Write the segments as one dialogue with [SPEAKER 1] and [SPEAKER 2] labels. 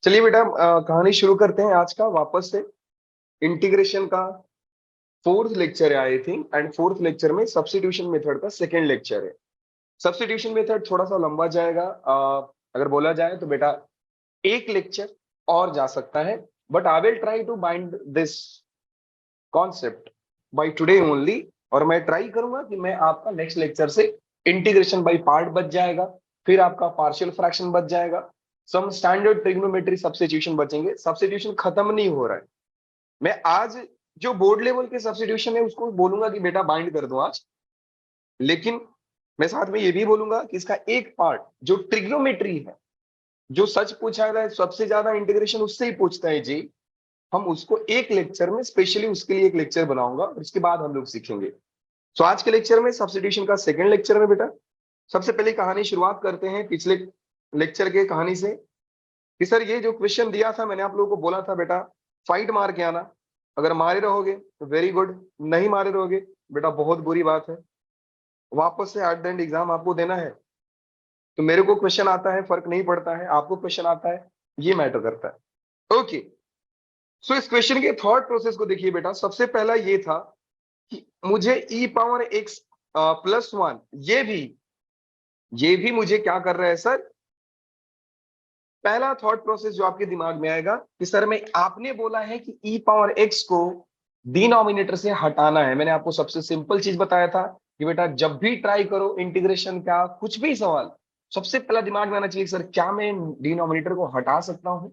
[SPEAKER 1] चलिए बेटा, कहानी शुरू करते हैं आज का वापस से। इंटीग्रेशन का फोर्थ लेक्चर है I think, and fourth lecture में सब्स्टिट्यूशन मेथड का सेकेंड लेक्चर है। सब्स्टिट्यूशन मेथड थोड़ा सा लंबा जाएगा, अगर बोला जाए तो बेटा एक लेक्चर और जा सकता है, but I will try to bind this concept by today only. और मैं ट्राई करूंगा कि मैं आपका नेक्स्ट लेक्चर से इंटीग्रेशन बाय पार्ट बच जाएगा, फिर आपका पार्शियल फ्रैक्शन बच जाएगा, सम स्टैंडर्ड ट्रिग्नोमेट्री सब्स्टिट्यूशन बचेंगे। सब्स्टिट्यूशन खत्म नहीं हो रहा है। मैं आज जो बोर्ड लेवल के सब्स्टिट्यूशन है उसको बोलूंगा कि बेटा बाइंड कर दो आज, लेकिन मैं साथ में ये भी बोलूंगा कि इसका एक पार्ट जो ट्रिग्नोमेट्री है, जो सच पूछा जाए सबसे ज्यादा इंटीग्रेशन उससे ही पूछता है जी, हम उसको एक लेक्चर में स्पेशली उसके लिए एक लेक्चर बनाऊंगा और उसके बाद हम लोग सीखेंगे। तो आज के लेक्चर में सब्स्टिट्यूशन का सेकंड लेक्चर में बेटा सबसे पहले कहानी शुरुआत करते हैं पिछले लेक्चर के कहानी से कि सर ये जो क्वेश्चन दिया था मैंने आप लोगों को बोला था बेटा फाइट मार के आना। अगर मारे रहोगे तो वेरी गुड, नहीं मारे रहोगे बेटा बहुत बुरी बात है। वापस से एट द एंड एग्जाम आपको देना है, तो मेरे को क्वेश्चन आता है फर्क नहीं पड़ता है, आपको क्वेश्चन आता है ये मैटर करता है। ओके, सो इस क्वेश्चन के थॉट प्रोसेस को देखिए बेटा। सबसे पहला ये था कि मुझे ई पावर एक्स प्लस वन, ये भी मुझे क्या कर रहा है सर। पहला थॉट प्रोसेस जो आपके दिमाग में आएगा कि सर मैं आपने बोला है कि ई पावर एक्स को डिनोमिनेटर से हटाना है। मैंने आपको सबसे सिंपल चीज बताया था कि बेटा जब भी ट्राई करो इंटीग्रेशन का कुछ भी सवाल, सबसे पहला दिमाग में आना चाहिए सर क्या मैं डिनोमिनेटर को हटा सकता हूं।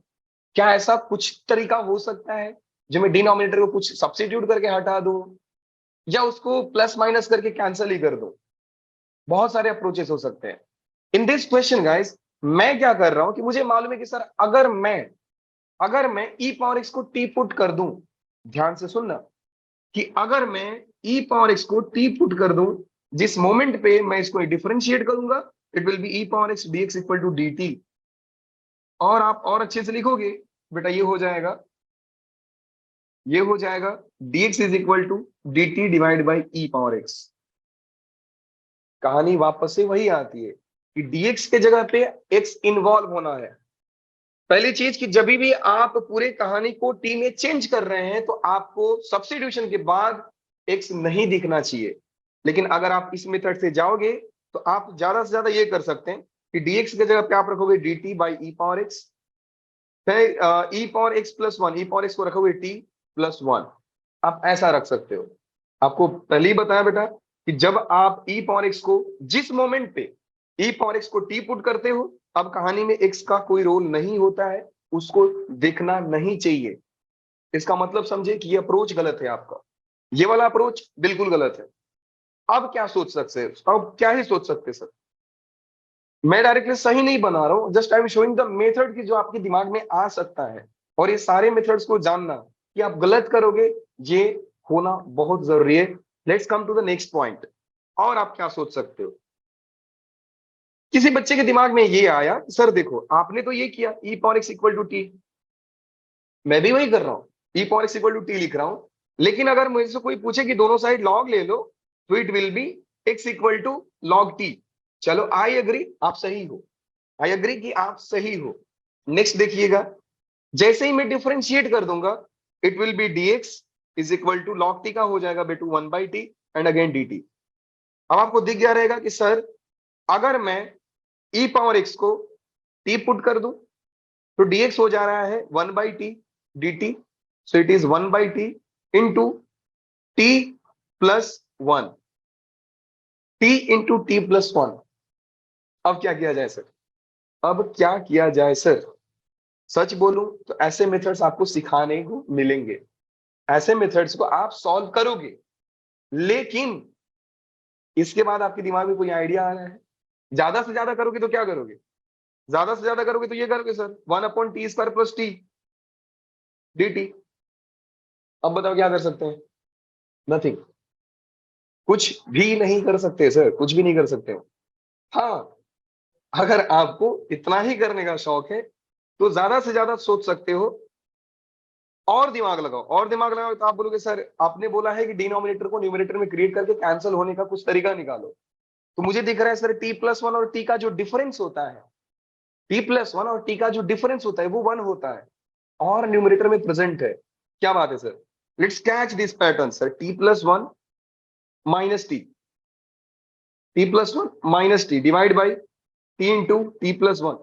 [SPEAKER 1] क्या ऐसा कुछ तरीका हो सकता है जो मैं डिनोमिनेटर को कुछ सब्स्टिट्यूट करके हटा दूं, या उसको प्लस माइनस करके कैंसिल ही कर दूं। बहुत सारे अप्रोचेस हो सकते हैं। इन दिस क्वेश्चन गाइस, मैं क्या कर रहा हूं कि मुझे मालूम है कि सर अगर मैं ई पावर एक्स को टी पुट कर दूं, ध्यान से सुनना, कि अगर मैं ई पावर एक्स को टी पुट कर दूं, जिस मोमेंट पे मैं इसको डिफरेंशिएट करूंगा, it will be e power x d x equal to d t. और आप और अच्छे से लिखोगे बेटा, ये हो जाएगा dx is equal to d t divide by e power x. कहानी वापस से वही आती है कि dx के जगह पे x इन्वॉल्व होना है। पहली चीज कि जब भी आप पूरे कहानी को टी में चेंज कर रहे हैं तो आपको सब्स्टिट्यूशन के बाद एक्स नहीं दिखना चाहिए। लेकिन अगर आप इस मेथड से जाओगे तो आप ज्यादा से ज्यादा ये कर सकते हैं कि dx की जगह पे आप रखोगे dt by e power x, E power x plus one, E power x को रखोगे टी प्लस वन। आप ऐसा रख सकते हो। आपको पहले ही बताया बेटा कि जब आप ई पावर एक्स को जिस मोमेंट पे ई पावर एक्स को टी पुट करते हो, अब कहानी में एक्स का कोई रोल नहीं होता है, उसको देखना नहीं चाहिए। इसका मतलब समझे कि ये अप्रोच गलत है आपका, ये वाला अप्रोच बिल्कुल गलत है। अब क्या सोच सकते हैं, अब क्या ही सोच सकते हैं सर। मैं डायरेक्टली सही नहीं बना रहा हूं, just I am showing the method की जो आपके दिमाग में आ सकता है। और ये सारे मेथड्स को जानना कि आप गलत करोगे, ये होना बहुत जरूरी है। Let's come to the next point. और आप क्या सोच सकते हो, किसी बच्चे के दिमाग में ये आया सर देखो आपने तो ये किया e power x equal to t, मैं भी वही कर रहा हूँ, e power x equal to t लिख रहा हूं। लेकिन अगर मुझसे कोई पूछे कि दोनों साइड लॉग ले लो, तो it will be x equal to log t. चलो आई एग्री, आप सही हो, आई एग्री कि आप सही हो। नेक्स्ट देखिएगा, जैसे ही मैं डिफरेंशिएट कर दूंगा, it will be dx is equal to log t का हो जाएगा बेटू 1/t एंड अगेन dt। अब आपको दिख गया रहेगा कि सर अगर मैं e पावर x को t पुट कर दूं तो dx हो जा रहा है 1/t dt। So it is 1/t into t plus one, t into T plus one. अब क्या किया जाए सर, अब क्या किया जाए सर। सच बोलूं तो ऐसे मेथड्स आपको सिखाने को मिलेंगे, ऐसे मेथड्स को आप सॉल्व करोगे, लेकिन इसके बाद आपके दिमाग में कोई आइडिया आ रहा है। ज्यादा से ज्यादा करोगे तो क्या करोगे, ज्यादा से ज्यादा करोगे तो ये करोगे sir 1/t² plus T dt। अब बताओ क्या कर सकते हैं, नथिंग, कुछ भी नहीं कर सकते सर, कुछ भी नहीं कर सकते। हाँ, अगर आपको इतना ही करने का शौक है तो ज्यादा से ज्यादा सोच सकते हो, और दिमाग लगाओ, और दिमाग लगाओ। तो आप बोलोगे सर आपने बोला है कि डिनोमिनेटर को न्यूमरेटर में क्रिएट करके कैंसिल होने का कुछ तरीका निकालो। तो मुझे दिख रहा है सर टी प्लस वन और टी का जो डिफरेंस होता है, t+1 और t का जो डिफरेंस होता है वो 1 होता है और न्यूमरेटर में प्रेजेंट है। क्या बात है sir? Let's catch this pattern sir, t+1 minus t+1 minus T divide by t into t+1।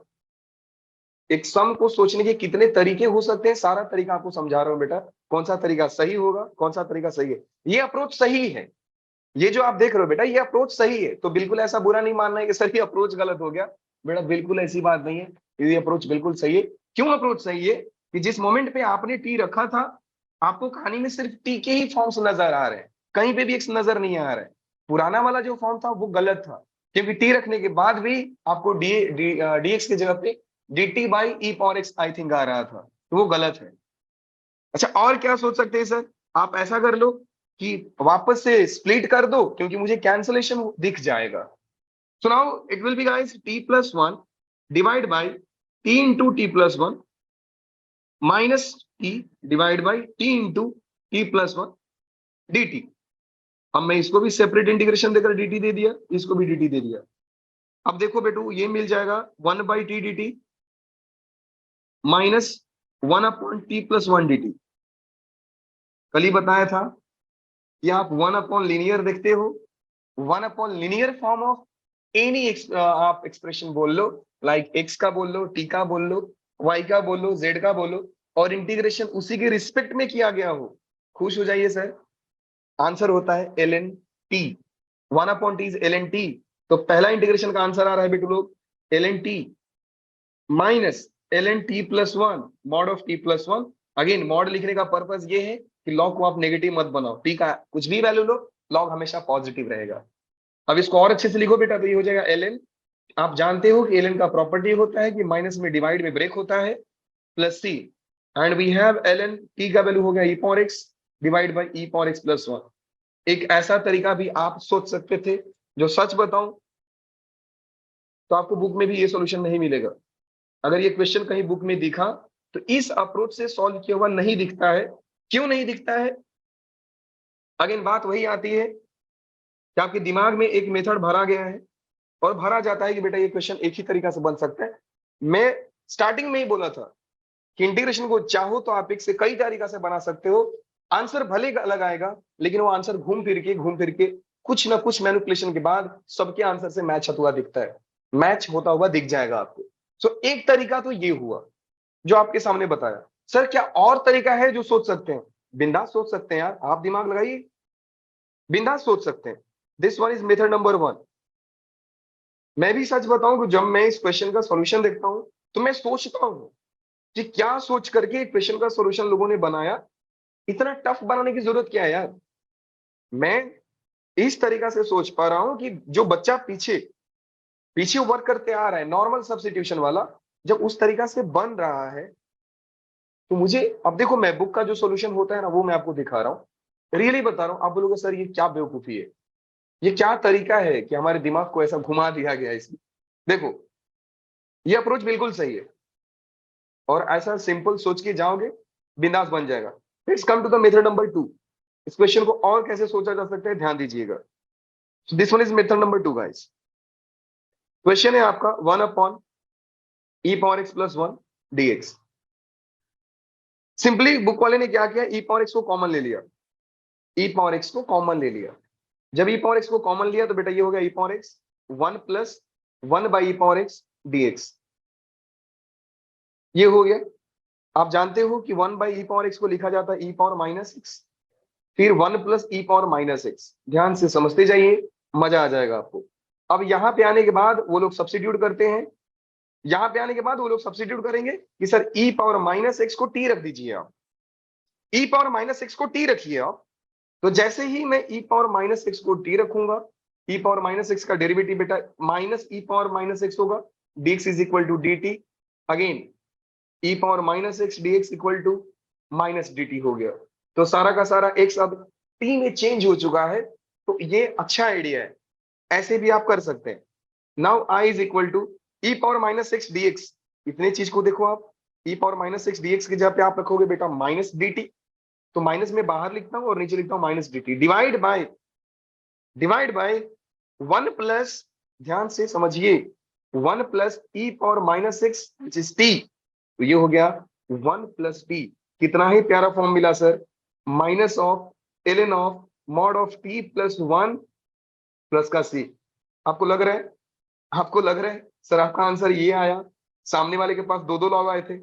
[SPEAKER 1] एक सम को सोचने के कितने तरीके हो सकते हैं, सारा तरीका आपको समझा रहा हूं बेटा, कौन सा तरीका सही होगा, कौन सा तरीका सही है। ये अप्रोच सही है, ये जो आप देख रहे हो बेटा ये अप्रोच सही है। तो बिल्कुल ऐसा बुरा नहीं मानना है कि सर ये अप्रोच गलत हो गया, बेटा बिल्कुल ऐसी बात नहीं है, ये अप्रोच बिल्कुल सही है। क्यों अप्रोच सही है? कि जिस मोमेंट पे आपने टी रखा था, आपको कहानी में सिर्फ टी के ही फॉर्म्स नजर आ रहे हैं, कहीं पे भी एक्स नजर नहीं आ रहा है। पुराना वाला जो फॉर्म था वो गलत था, क्योंकि टी रखने के बाद भी आपको डीएक्स की जगह पे dt by e power x I think आ रहा था, तो वो गलत है। अच्छा और क्या सोच सकते हैं सर? आप ऐसा कर लो कि वापस से स्प्लिट कर दो, क्योंकि मुझे कैंसलेशन दिख जाएगा। So now it will B guys t+1 divide by t into t+1 minus t divide by t into t+1 dt। अब मैं इसको भी सेपरेट इंटीग्रेशन देकर dt दे दिया, इसको भी dt दे दिया। अब देखो बेटू ये मिल जाएगा 1/t dt minus 1/t+1 dt। कल ही बताया था कि आप 1/लीनियर देखते हो, 1/लीनियर फॉर्म ऑफ एनी आप एक्सप्रेशन बोल लो, लाइक x का बोल लो, t का बोल लो, y का बोल लो, z का बोलो, और इंटीग्रेशन उसी के रिस्पेक्ट में किया गया हो। खुश हो जाइए सर, आंसर होता है ln t। 1/t is ln t। तो पहला इंटीग्रेशन का आंसर आ रहा है बेटू लोग ln t minus ln t+1 mod of t+1। Again mod लिखने का पर्पस ये है कि लॉग को आप नेगेटिव मत बनाओ, टी का कुछ भी वैल्यू लो, लॉग हमेशा पॉजिटिव रहेगा। अब इसको और अच्छे से लिखो बेटा, तो ये हो जाएगा ln। आप जानते हो कि ln का प्रॉपर्टी होता है कि माइनस में डिवाइड में ब्रेक होता है, plus C, and we have ln t का वैल्यू हो गया e power x divide by e power x+1। एक ऐसा तरीका भी आप सोच सकते थे, जो सच बताऊं तो आपको बुक में भी ये सॉल्यूशन नहीं मिलेगा। अगर ये क्वेश्चन कहीं बुक में दिखा तो इस अप्रोच से सॉल्व किया हुआ नहीं दिखता है। क्यों नहीं दिखता है? अगेन बात वही आती है कि आपके दिमाग में एक मेथड भरा गया है और भरा जाता है कि बेटा ये क्वेश्चन एक ही तरीका से बन सकता है। मैं स्टार्टिंग में ही बोला था कि इंटीग्रेशन को चाहो तो आप एक से कई तरीका से बना सकते हो, आंसर भले अलग आएगा, लेकिन वो आंसर घूम फिर के कुछ ना कुछ मैनिपुलेशन के बाद सबके आंसर से मैच हुआ दिखता है, मैच होता हुआ दिख जाएगा आपको। सो एक तरीका तो ये हुआ जो आपके सामने बताया। सर क्या और तरीका है जो सोच सकते हैं? बिंदास सोच सकते हैं यार, आप दिमाग लगाइए, बिंदास सोच सकते हैं। This one is method number 1। मैं भी सच बताऊं कि जब मैं इस क्वेश्चन का सॉल्यूशन देखता हूं तो मैं सोचता हूं कि क्या सोच करके क्वेश्चन का सॉल्यूशन लोगों ने बनाया, इतना टफ बनाने की जरूरत क्या है यार। मैं इस तरीका से सोच पा रहा हूं कि जो बच्चा पीछे पीछे वर्क करते आ रहा है नॉर्मल सब्स्टिट्यूशन वाला, जब उस तरीका से बन रहा है तो मुझे, अब देखो मैं बुक का जो सॉल्यूशन होता है ना वो मैं आपको दिखा रहा हूँ, रियली बता रहा हूँ। आप बोलोगे सर ये क्या बेवकूफी है, ये क्या तरीका है कि हमारे दिमाग को ऐसा घुमा दिया गया है इसमें। देखो ये अप्रोच बिल्कुल सही है और ऐसा सिंपल सोच के जाओगे बिंदास बन जाएगा। Let's come to the method number 2। इस क्वेश्चन को और कैसे सोचा जा सकता है ध्यान दीजिएगा। This one is method number 2 guys. Question है आपका 1/e⁻x+1 dx। सिंपली बुक वाले ने क्या किया, ई पावर एक्स को कॉमन ले लिया, ई पावर एक्स को कॉमन ले लिया। जब ई पावर एक्स को कॉमन लिया तो बेटा ये हो गया e power x 1+1/e⁻x dx। ये हो गया। आप जानते हो कि 1/e⁻x को लिखा जाता है e⁻−x, फिर 1+e⁻−x। ध्यान से समझते जाइए, मजा आ जाएगा आपको। अब यहां पे आने के बाद वो लोग सब्स्टिट्यूट करते हैं, यहां पे आने के बाद वो लोग सब्स्टिट्यूट करेंगे कि सर e⁻−x को t रख दीजिए, आप e⁻−x को t रखिए आप। तो जैसे ही मैं e⁻−x को t रखूंगा, e⁻−x का डेरिवेटिव बेटा -e⁻−x होगा, dx is equal to dt। Again e⁻−x dx equal to -dt हो गया। तो सारा का सारा x अब t में चेंज हो चुका है। तो ये अच्छा आइडिया है, ऐसे भी आप कर सकते हैं। Now i is equal to e⁻−x dx। इतने चीज को देखो आप, e⁻−x dx की जगह पे आप रखोगे बेटा -dt। तो माइनस में बाहर लिखता हूं और नीचे लिखता हूं -dt डिवाइड बाय 1 प्लस, ध्यान से समझिए, 1 plus e power minus 6 which is T, तो ये हो गया 1 प्लस टी। कितना ही प्यारा फॉर्म मिला sir, minus of ln of mod of t plus 1 plus का सी। आपको लग रहा है, आपको लग रहा है सर आपका आंसर ये आया? सामने वाले के पास दो दो लॉग आए थे,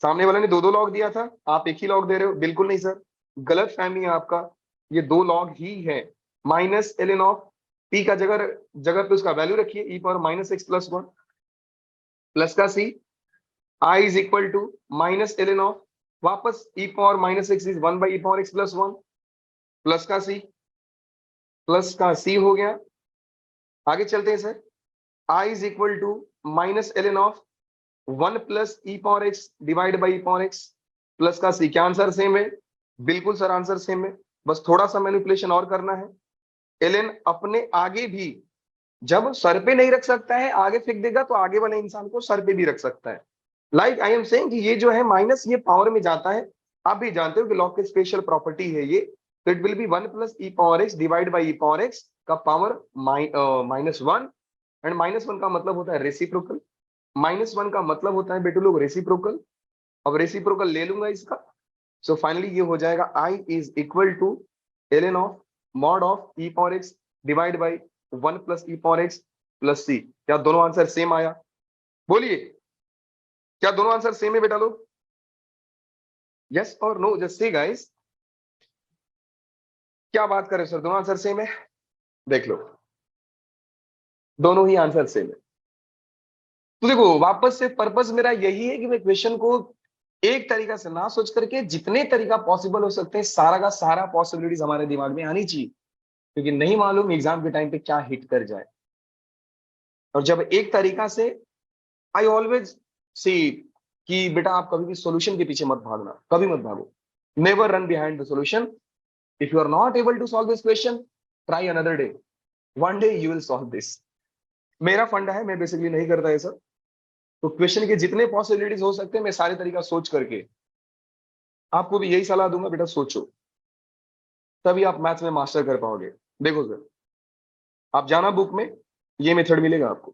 [SPEAKER 1] सामने वाले ने दो दो लॉग दिया था, आप एक ही लॉग दे रहे हो। बिल्कुल नहीं सर, गलत फहमी है आपका, ये दो लॉग ही है। माइनस ln ऑफ p का जगह जगह पे उसका वैल्यू रखिए e power minus x plus 1 plus का c, i is equal to minus ln of वापस e power minus x is 1 by e power x plus 1 plus का c हो गया। आगे चलते हैं sir, i is equal to minus ln of 1 plus e power x divide by e power x plus का C. क्या answer same है? बिल्कुल सर आंसर सेम है, बस थोड़ा सा मैनिपुलेशन और करना है। ln अपने आगे भी जब सर पे नहीं रख सकता है, आगे फेंक देगा, तो आगे वाले इंसान को सर पे भी रख सकता है। लाइक आई एम सेइंग कि ये जो है माइनस, ये पावर में जाता है। आप भी जानते हो कि लॉग की स्पेशल प्रॉपर्टी है ये, तो it will be 1 plus e power x divide by e power x का पावर माइनस 1, एंड माइनस 1 का मतलब होता है रेसिप्रोकल। माइनस 1 का मतलब होता है बेटू लोग रेसिप्रोकल। अब रेसिप्रोकल ले लूंगा इसका, सो फाइनली ये हो जाएगा i is equal to ln of mod of e power x divide by 1 plus e power x plus C. क्या दोनों आंसर सेम आया? बोलिए, क्या दोनों आंसर सेम है बेटा लोग? यस और नो, जस्ट से गाइस। क्या बात करें सर, दोनों आंसर सेम है? देख लो, दोनों ही आंसर सेम है। तो देखो, वापस से पर्पस मेरा यही है कि मैं क्वेश्चन को एक तरीका से ना सोच करके जितने तरीका पॉसिबल हो सकते हैं, सारा का सारा पॉसिबिलिटीज हमारे दिमाग में आनी चाहिए, क्योंकि नहीं मालूम एग्जाम के टाइम पे क्या हिट कर जाए। और जब एक तरीका से, आई ऑलवेज सी कि बेटा आप कभी भी सॉल्यूशन के पीछे मत भागना, कभी मत भागो। Never run behind the solution. If you are not able to solve this question, try another day, one day you will solve this. मेरा फंडा है, मैं बेसिकली नहीं करता है सर। तो क्वेश्चन के जितने पॉसिबिलिटीज हो सकते हैं, मैं सारे तरीका सोच करके आपको भी यही सलाह दूंगा, बेटा सोचो, तभी आप मैथ्स में मास्टर कर पाओगे। देखो सर, आप जाना बुक में, ये मेथड मिलेगा आपको,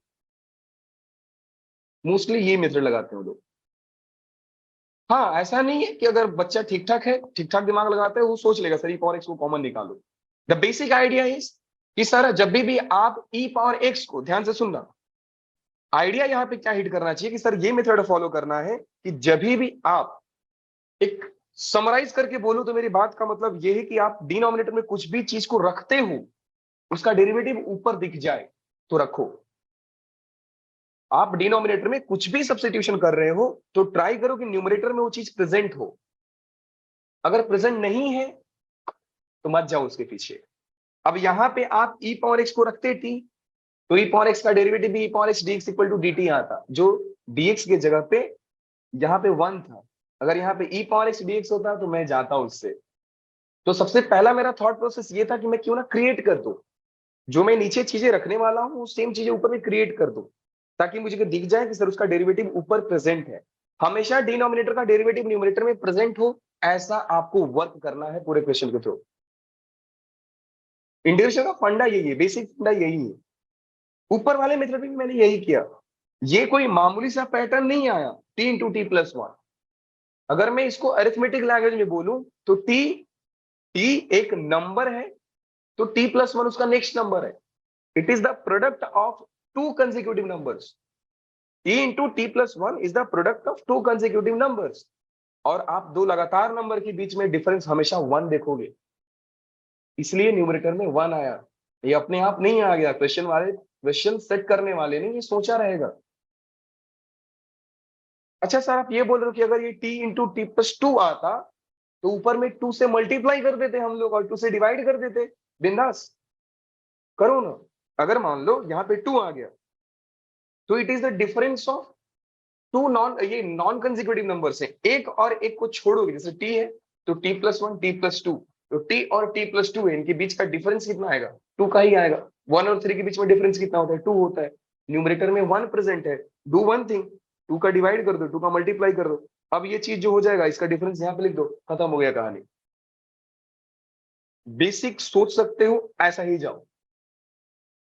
[SPEAKER 1] मोस्टली ये मेथड लगाते हैं लोग। हाँ, ऐसा नहीं है कि अगर बच्चा ठीक ठाक है, ठीक ठाक दिमाग लगाता है, वो सोच लेगा सर ई पावर एक्स को कॉमन निकालो। द बेसिक आइडिया इज कि सर जब भी आप ई पावर एक्स को, ध्यान से सुनना, आइडिया यहाँ पे क्या हिट करना चाहिए कि सर ये मेथड फॉलो करना है कि जब भी आप एक समराइज करके बोलूं, तो मेरी बात का मतलब यह है कि आप डिनोमिनेटर में कुछ भी चीज को रखते हो, उसका डेरिवेटिव ऊपर दिख जाए तो रखो। आप डिनोमिनेटर में कुछ भी सब्स्टिट्यूशन कर रहे हो, तो ट्राई करो कि न्यूमरेटर में वो चीज प्रेजेंट हो। अगर प्रेजेंट नहीं है तो मत जाओ उसके पीछे। अब यहां पे आप ई पावर एक्स को रखते टी, तो ई पावर एक्स का डेरिवेटिव भी e power x dx equal to d आता, जो डीएक्स की जगह पे यहाँ पे 1 था। अगर यहाँ पे ई पावर एक्स डीएक्स होता तो मैं जाता उससे। तो सबसे पहला मेरा थॉट प्रोसेस ये था कि मैं क्यों ना क्रिएट कर दूं, जो मैं नीचे चीजें रखने वाला हूँ सेम चीजें ऊपर में क्रिएट कर दूं, ताकि मुझे दिख जाए कि सर उसका डेरिवेटिव ऊपर प्रेजेंट है। हमेशा डिनोमिनेटर का डेरिवेटिव न्यूमरेटर में प्रेजेंट हो, ऐसा आपको वर्क करना है पूरे क्वेश्चन के थ्रू। इंटीग्रेशन का फंडा यही है, बेसिक फंडा यही है। ऊपर वाले मेथड में भी मैंने यही किया। ये कोई मामूली सा पैटर्न नहीं आया, टी इंटू टी प्लस 1। अगर मैं इसको अरिथमेटिक लैंग्वेज में बोलूं तो टी टी एक नंबर है, तो टी प्लस 1 उसका नेक्स्ट नंबर है। It is the product of to consecutive numbers. T into T plus 1 is the product of to consecutive numbers. और आप दो लगातार नंबर के बीच में डिफरेंस हमेशा 1 देखोगे, इसलिए न्यूमरेटर में 1 आया। ये अपने आप नहीं आ गया, क्वेश्चन सेट करने वाले ने ये सोचा रहेगा। अच्छा सर, आप ये बोल रहे हो कि अगर ये टी इंटू टी प्लस 2 आता, तो ऊपर में 2 से मल्टीप्लाई कर देते हम लोग और 2 से डिवाइड कर देते, बिंदास करो ना। अगर मान लो यहाँ पे 2 आ गया, तो it is the difference of two non consecutive numbers है, एक और एक को छोड़ोगे। जैसे टी है तो टी प्लस 1 टी प्लस 2, तो टी और टी प्लस 2 है, इनके बीच का डिफरेंस कितना आएगा? 2 का ही आएगा। 1 और 3 के बीच में डिफरेंस कितना होता है? 2 होता है। न्यूमरेटर में 1 प्रेजेंट है, डू वन थिंग, 2 का डिवाइड कर दो, 2 का मल्टीप्लाई कर दो। अब ये चीज जो हो जाएगा, इसका डिफरेंस यहाँ पे लिख दो, खत्म हो गया कहानी। बेसिक सोच सकते हो, ऐसा ही जाओ।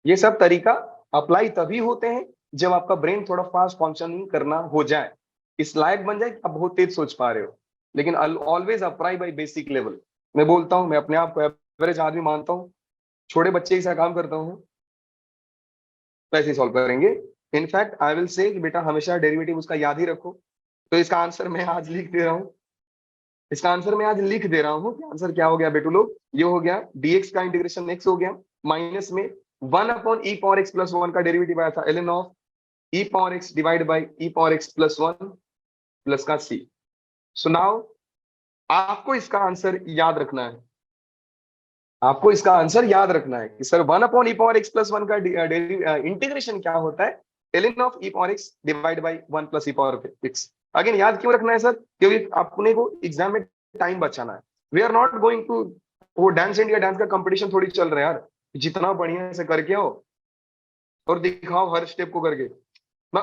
[SPEAKER 1] ये सब तरीका अप्लाई तभी होते हैं जब आपका ब्रेन थोड़ा फास्ट फंक्शनिंग करना हो जाए, इस लायक बन जाए कि आप बहुत तेज सोच पा रहे हो। लेकिन always apply bye basic level. मैं बोलता हूँ, मैं अपने आप को एवरेज आदमी मानता हूँ, छोटे बच्चे के साथ काम करता हूँ, वैसे सॉल्व करेंगे। इनफैक्ट आई विल से कि बेटा हमेशा डेरिवेटिव उसका याद ही रखो। तो इसका आंसर मैं आज लिख दे रहा हूँ, इसका आंसर मैं आज लिख दे रहा हूँ कि आंसर क्या हो गया बेटू लोग, ये हो गया dx का इंटीग्रेशन x हो गया, माइनस में 1/e⁻x+1 का डेरिवेटिव आया था ln of e⁻x divide by e⁻x+1 plus का c। सो नाउ आपको इसका आंसर याद रखना है, आपको इसका आंसर याद रखना है कि सर 1/e⁻x+1 का इंटीग्रेशन क्या होता है, ln of e⁻x divide by 1 + e⁻x। Again याद क्यों रखना है सर, क्योंकि अपने को एग्जाम में टाइम बचाना है। We are not going to, वो डांस इंडिया डांस का कंपटीशन थोड़ी चल रहा है यार, जितना बढ़िया से करके आओ और दिखाओ हर स्टेप को करके ना,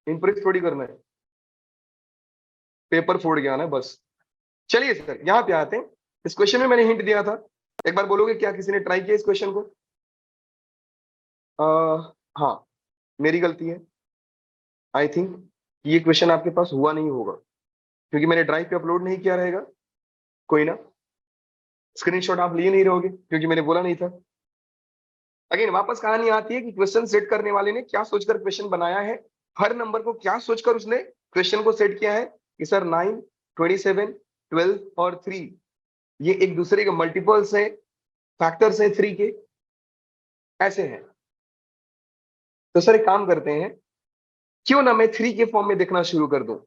[SPEAKER 1] इम्प्रेस थोड़ी करना है, पेपर फोड़ गया ना बस। चलिए सर यहाँ पे आते हैं, इस क्वेश्चन में मैंने हिंट दिया था, एक बार बोलोगे क्या किसी ने ट्राई किया इस क्वेश्चन को? हाँ, मेरी गलती है, आई थिंक ये क्वेश्चन आपके पास हुआ नहीं होगा, क्योंकि मैंने ड्राइव पे अपलोड नहीं किया रहेगा। कोई ना, स्क्रीनशॉट आप लिए नहीं रहोगे क्योंकि मैंने बोला नहीं था। अगेन वापस कहानी आती है कि क्वेश्चन सेट करने वाले ने क्या सोचकर क्वेश्चन बनाया है, हर नंबर को क्या सोचकर उसने क्वेश्चन को सेट किया है कि सर 9, 27, 12 और 3 ये एक दूसरे के मल्टीपल्स है, फैक्टर्स है 3 के, ऐसे हैं। तो सर एक काम करते हैं, क्यों ना मैं 3 के फॉर्म में देखना शुरू कर दूं।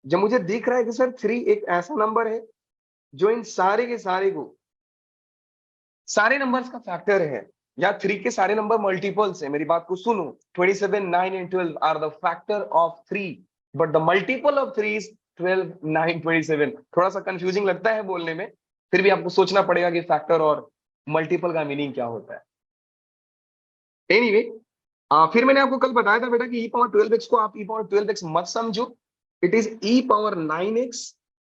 [SPEAKER 1] जब मुझे दिख रहा है कि सर 3 एक ऐसा नंबर है जो इन सारे के सारे को, सारे नंबर्स का फैक्टर है, या 3 के सारे नंबर मल्टीपल्स है, मेरी बात को सुनो। 27, 9 and 12 are the factor of 3, but the multiple of 3 is 12, 9, 27। थोड़ा सा कंफ्यूजिंग लगता है बोलने में, फिर भी आपको सोचना पड़ेगा कि फैक्टर और मल्टीपल का मीनिंग क्या होता है। एनीवे फिर मैंने आपको कल बताया था बेटा कि e⁻12x को आप e⁻12x मत समझो, it is e⁻9x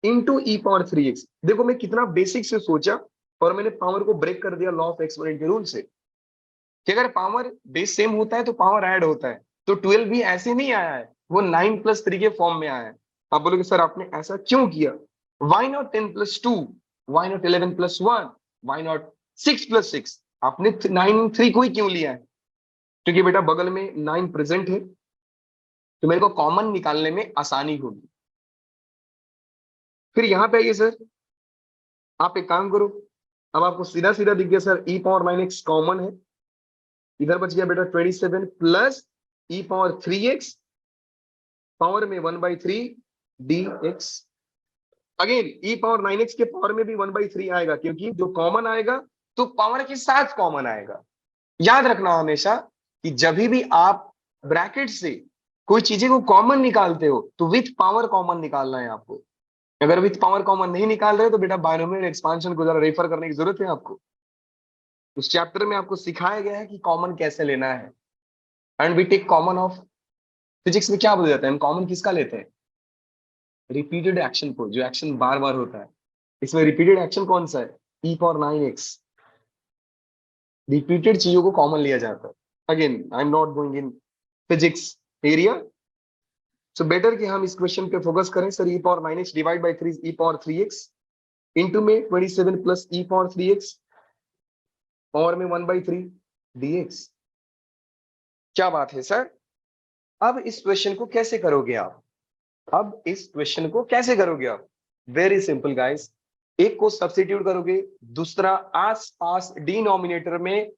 [SPEAKER 1] into e⁻3x। देखो मैं कितना बेसिक से सोचा, और मैंने पावर को ब्रेक कर दिया लॉ ऑफ एक्सपोनेंट के रूल से, कि अगर पावर बेस सेम होता है तो पावर ऐड होता है। तो 12 भी ऐसे नहीं आया है, वो 9+3 के फॉर्म में आया है। आप बोलोगे सर आपने ऐसा क्यों किया, why not 10+2, why not 11+1, why not 6+6, आपने 9 3 को ही क्यों लिया है? क्योंकि बेटा बगल में 9 प्रेजेंट है, तो मेरे को कॉमन निकालने में आसानी होगी। फिर यहां पे आइए सर, आप एक काम करो, अब आपको सीधा सीधा दिख गया सर e⁻9x कॉमन है, इधर बच गया बेटा 27 प्लस e⁻3x पावर में 1/3 dx। अगेन e⁻9x के पावर में भी 1/3 आएगा, क्योंकि जो कॉमन आएगा तो पावर के साथ कॉमन आएगा। याद रखना हमेशा कि जब भी आप ब्रैकेट से कोई चीजें को कॉमन निकालते हो तो विथ पावर कॉमन निकालना है आपको। अगर विथ पावर कॉमन नहीं निकाल रहे तो बेटा बायनोमियल एक्सपांशन को जरा रेफर करने की जरूरत है आपको। उस चैप्टर में आपको सिखाया गया है कि कॉमन कैसे लेना है। And we take common of, physics में क्या बोला जाता है, हम कॉमन किसका लेते हैं? रिपीटेड एक्शन को, जो एक्शन बार बार होता है। इसमें रिपीटेड एक्शन कौन सा है? e⁻9x। रिपीटेड चीजों को कॉमन लिया जाता है। Again I am not going in physics area, so better कि हम इस क्वेश्चन पे फोकस करें। Sir e⁻9x divide by 3 e⁻3x into में 27 प्लस e⁻3x पावर में 1/3 dx। क्या बात है सर, अब इस क्वेश्चन को कैसे करोगे आप? अब इस क्वेश्चन को कैसे करोगे आप? वेरी सिंपल गाइस, एक को सब्स्टिट्यूट करोगे, दूसरा आसपास डिनोमिनेटर में,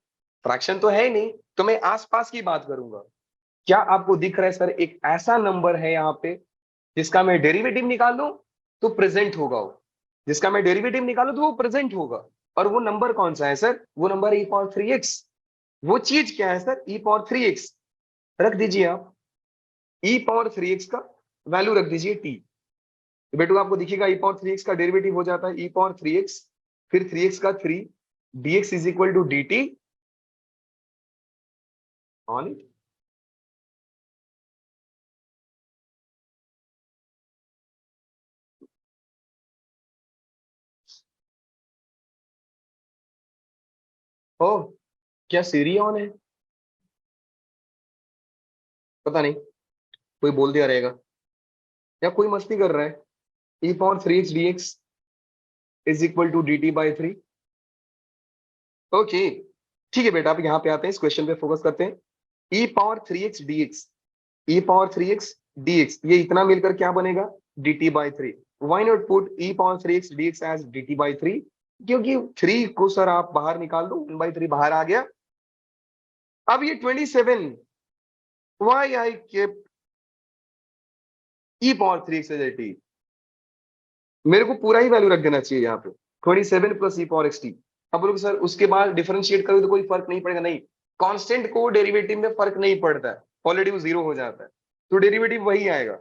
[SPEAKER 1] फ्रैक्शन तो है ही नहीं तो मैं आसपास की बात करूंगा। क्या आपको दिख रहा है सर, एक ऐसा नंबर है यहाँ पे जिसका मैं डेरिवेटिव निकालूं तो प्रेजेंट होगा वो, जिसका मैं डेरिवेटिव निकालूं तो वो प्रेजेंट होगा। और वो नंबर कौन सा है सर? वो नंबर e⁻3x। वो चीज क्या है सर? e⁻3x रख दीजिए आप, e⁻3x का वैल्यू रख दीजिए t। तो बेटू आपको दिखेगा e⁻3x का डेरिवेटिव हो जाता है e⁻3x, फिर 3x का 3 dx is equal to dt on it. ओ, क्या सीरी ऑन है? पता नहीं, कोई बोल दिया रहेगा या कोई मस्ती कर रहा है। e power 3x dx is equal to dt by 3। Okay ठीक है बेटा, अब यहाँ पे आते हैं, इस क्वेश्चन पे फोकस करते हैं। e power 3x dx, e power 3x dx, ये इतना मिलकर क्या बनेगा, dt by 3। Why not put e power 3x dx as dt by 3, क्योंकि 3 को सर आप बाहर निकाल दो, 1/3 बाहर आ गया। अब ये 27, why I kept e power 3x as dt, मेरे को पूरा ही वैल्यू रख देना चाहिए यहाँ पे, 27 प्लस e पावर xt। अब बोलोगे सर उसके बाद डिफरेंशिएट करोगे तो कोई फर्क नहीं पड़ेगा, नहीं, कांस्टेंट को डेरिवेटिव में फर्क नहीं पड़ता है, ऑलरेडी वो जीरो हो जाता है, तो डेरिवेटिव वही आएगा।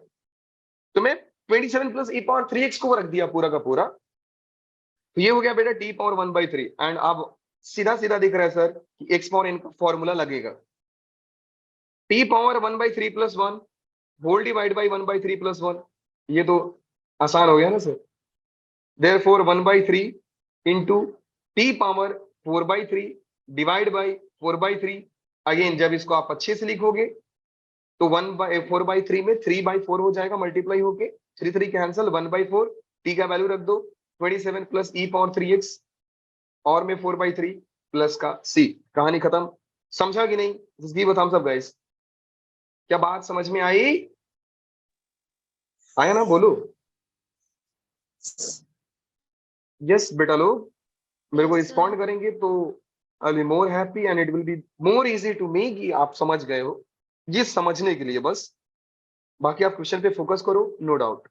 [SPEAKER 1] तो मैं 27 प्लस e पावर 3x को रख दिया पूरा का पूरा, तो ये हो गया बेटा t पावर 1/3। एंड अब सीधा सीधा दिख रहा है सर कि x पावर n का फॉर्मूला लगेगा, t power 1/3 plus 1 whole divide by 1/3 plus 1, ये तो आसान हो गया ना sir. Therefore 1/3 into t power 4/3 divide by 4/3। Again जब इसको आप अच्छे से लिखोगे तो 4/3 में 3/4 हो जाएगा, मल्टीप्लाई होके 3 कैंसिल, 1/4, टी का वैल्यू रख दो 27 प्लस e पावर 3x और में 4/3 प्लस का c। कहानी खत्म। समझा कि नहीं? जिसकी बताम सब गाइस, क्या बात समझ में आई? आया ना, बोलो यस बेटा। लोग मेरे को रिस्पॉन्ड करेंगे तो I will be more happy and it will be more easy to me कि आप समझ गए हो, ये समझने के लिए बस। बाकी आप क्वेश्चन पे फोकस करो, नो डाउट,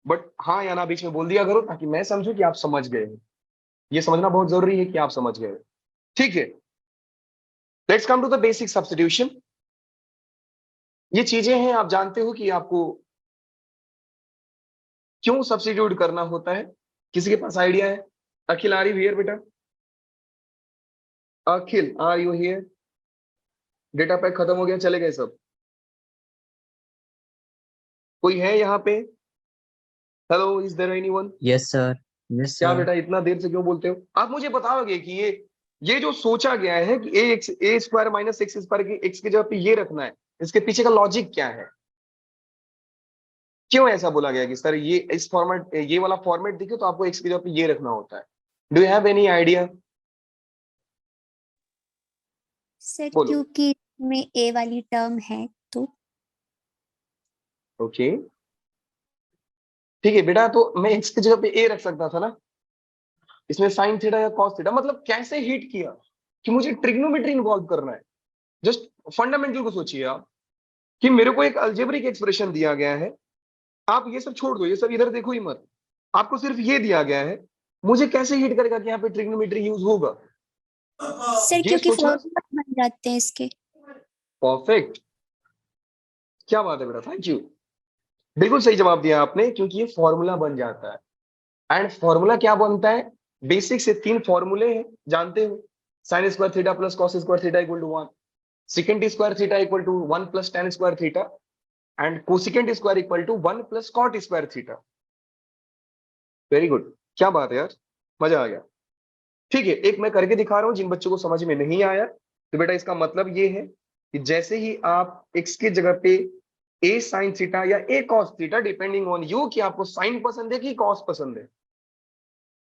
[SPEAKER 1] बट हाँ या ना बीच में बोल दिया करो ताकि मैं समझूं कि आप समझ गए हो। ये समझना बहुत जरूरी है कि आप समझ गए हो। ठीक है, let's come to the basic substitution. ये चीजें हैं, आप जानते हो कि आपको क्यों सब्स्टिट्यूट करना होता है। किसी के पास आइडिया है? अखिल आर यू हियर बेटा? Akhil are you here? Data pack खत्म हो गया, चले गए सब? कोई है यहाँ पे? Hello, is there anyone?
[SPEAKER 2] Yes sir. Yes
[SPEAKER 1] क्या
[SPEAKER 2] सर।
[SPEAKER 1] बेटा इतना देर से क्यों बोलते हो? आप मुझे बताओगे कि ये जो सोचा गया है कि ए स्क्वायर माइनस एक्स स्क्वायर की एक्स की जगह पे ये रखना है, इसके पीछे का लॉजिक क्या है? क्यों ऐसा बोला गया कि सर ये इस फॉर्मेट, ये वाला फॉर्मेट दिखे तो आपको एक्स की जगह पे ये रखना होता है? Do you have any idea?
[SPEAKER 3] Sir
[SPEAKER 1] बोलो।
[SPEAKER 3] क्योंकि में ए वाली टर्म है तो।
[SPEAKER 1] ओके ठीक है बेटा, तो मैं एक्स की जगह पे ए रख सकता था ना, इसमें साइन थीटा या कॉस थीटा। मतलब कैसे हिट किया कि मुझे ट्रिग्नोमेट्री इन्वॉल्व करना है। जस्ट फंडामेंटल को सोचिए आप कि मेरे को एक अलजेब्रिक एक्सप्रेशन दिया गया है, आप ये सब छोड़ दो, ये सब इधर देखो ही मत, आपको सिर्फ ये दिया गया है, मुझे कैसे हिट करेगा कि यहाँ पे ट्रिग्नोमेट्री यूज होगा,
[SPEAKER 3] सर
[SPEAKER 1] ये
[SPEAKER 3] क्योंकि
[SPEAKER 1] सोचना।
[SPEAKER 3] फॉर्मूला बन जाते हैं इसके।
[SPEAKER 1] परफेक्ट, क्या बात है बेटा, थैंक यू, बिल्कुल सही जवाब दिया आपने, क्योंकि ये फॉर्मूला बन जाता है। एंड फॉर्मूला क्या बनता है? बेसिक से 3 फॉर्मूले हैं, जानते हो, sine square theta plus cos square theta equal to 1, second square theta equal to 1 plus tan square theta, and cosecant square equal to 1 plus cot square theta. Very good, क्या बात है यार, मजा आ गया। ठीक है, एक मैं करके दिखा रहा हूं, जिन बच्चों को समझ में नहीं आया तो बेटा इसका मतलब ये है कि जैसे ही आप x की जगह पे a साइन थीटा या a cos theta, depending on you कि आपको साइन पसंद है कि कॉस पसंद है,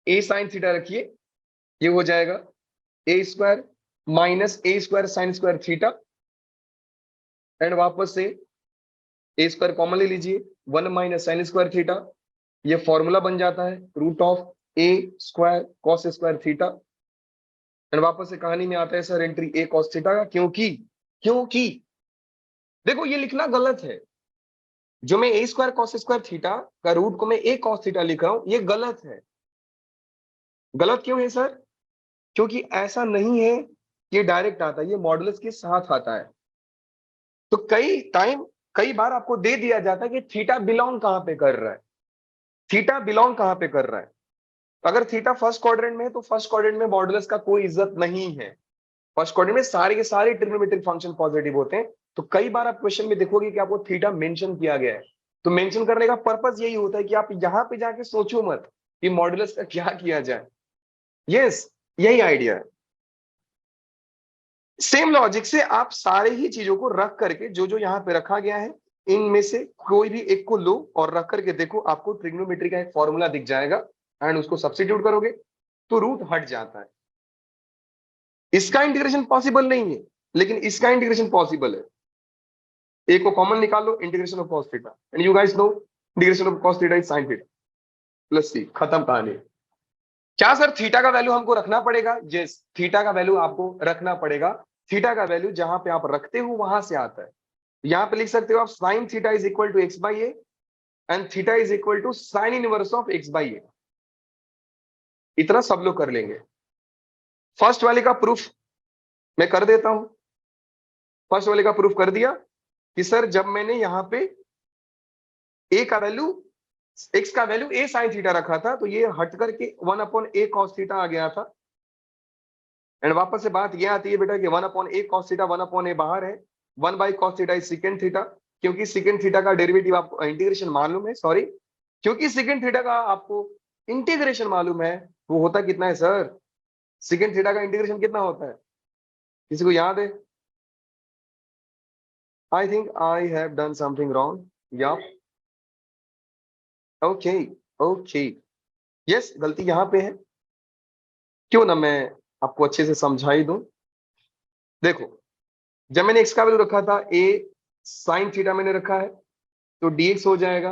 [SPEAKER 1] a साइन थीटा रखिए, ये हो जाएगा a square minus a square sine square theta, and वापस से a स्क्वायर कॉमन ले लीजिए, 1 माइनस साइन स्क्वायर थीटा, ये फॉर्मूला बन जाता है root of a square cos square theta. And वापस से कहानी में आता है sir entry a cos theta का, क्योंकि देखो ये लिखना गलत है, जो मैं a square cos square theta का रूट को मैं a कॉस थीटा लिख रहा हूं, ये गलत है। गलत क्यों है सर? क्योंकि ऐसा नहीं है कि ये डायरेक्ट आता है, ये मॉडुलस के साथ आता है। तो कई बार आपको दे दिया जाता है कि थीटा बिलोंग कहां पे कर रहा है, थीटा बिलोंग कहां पे कर रहा है। अगर थीटा फर्स्ट क्वाड्रेंट में है तो फर्स्ट क्वाड्रेंट में मॉडुलस का कोई इज्जत नहीं है, फर्स्ट क्वाड्रेंट में सारे के सारे ट्रिग्नोमेट्रिक फंक्शन पॉजिटिव होते हैं। तो कई बार आप क्वेश्चन में देखोगे कि आपको थीटा मेंशन किया गया है, तो मेंशन करने का पर्पस यही होता है कि आप यहां पे जाके सोचो मत कि मॉडुलस का क्या किया जाए। यस, यही आइडिया है। सेम लॉजिक से आप सारे ही चीजों को रख करके जो जो यहाँ पे रखा गया है इनमें से कोई भी एक को लो और रख करके देखो, आपको ट्रिग्नोमेट्री का एक फॉर्मूला दिख जाएगा एंड उसको सब्स्टिट्यूट करोगे तो रूट हट जाता है। इसका इंटीग्रेशन पॉसिबल नहीं है, लेकिन इसका इंटीग्रेशन पॉसिबल है। ए को कॉमन निकाल लो, integration of cos theta, and you guys know integration of cos theta is sin theta plus C, खत्म कहानी। क्या सर थीटा का वैल्यू हमको रखना पड़ेगा? यस, थीटा का वैल्यू आपको रखना पड़ेगा। थीटा का वैल्यू जहां पे आप रखते हो वहां से आता है। यहां पे लिख सकते हो आप sin theta is equal to x by a and theta is equal to sine inverse of x by a. इतना सब लोग कर लेंगे। फर्स्ट वाले का प्रूफ मैं कर देता हूं। फर्स्ट वाले का प्रूफ कर दिया कि सर जब मैंने यहां पे ए का वैल्यू, एक्स का वैल्यू ए साइन थीटा रखा था तो ये हट करके 1/a cos थीटा आ गया था। एंड वापस से बात ये आती है बेटा कि 1/a cos थीटा 1/a बाहर है, 1/cos theta is second theta, क्योंकि सेकंड थीटा का डेरिवेटिव आपको इंटीग्रेशन मालूम है, सॉरी क्योंकि सेकंड थीटा का आपको इंटीग्रेशन मालूम है। वो होता कितना है सर? सेकंड थीटा का इंटीग्रेशन कितना होता है? किसी को याद है? I think I have done something wrong. या ओके, ओके, यस, गलती यहां पे है। क्यों ना मैं आपको अच्छे से समझा ही दूं। देखो, जब मैंने एक्स का वैल्यू रखा था ए साइन थीटा मैंने रखा है तो dx हो जाएगा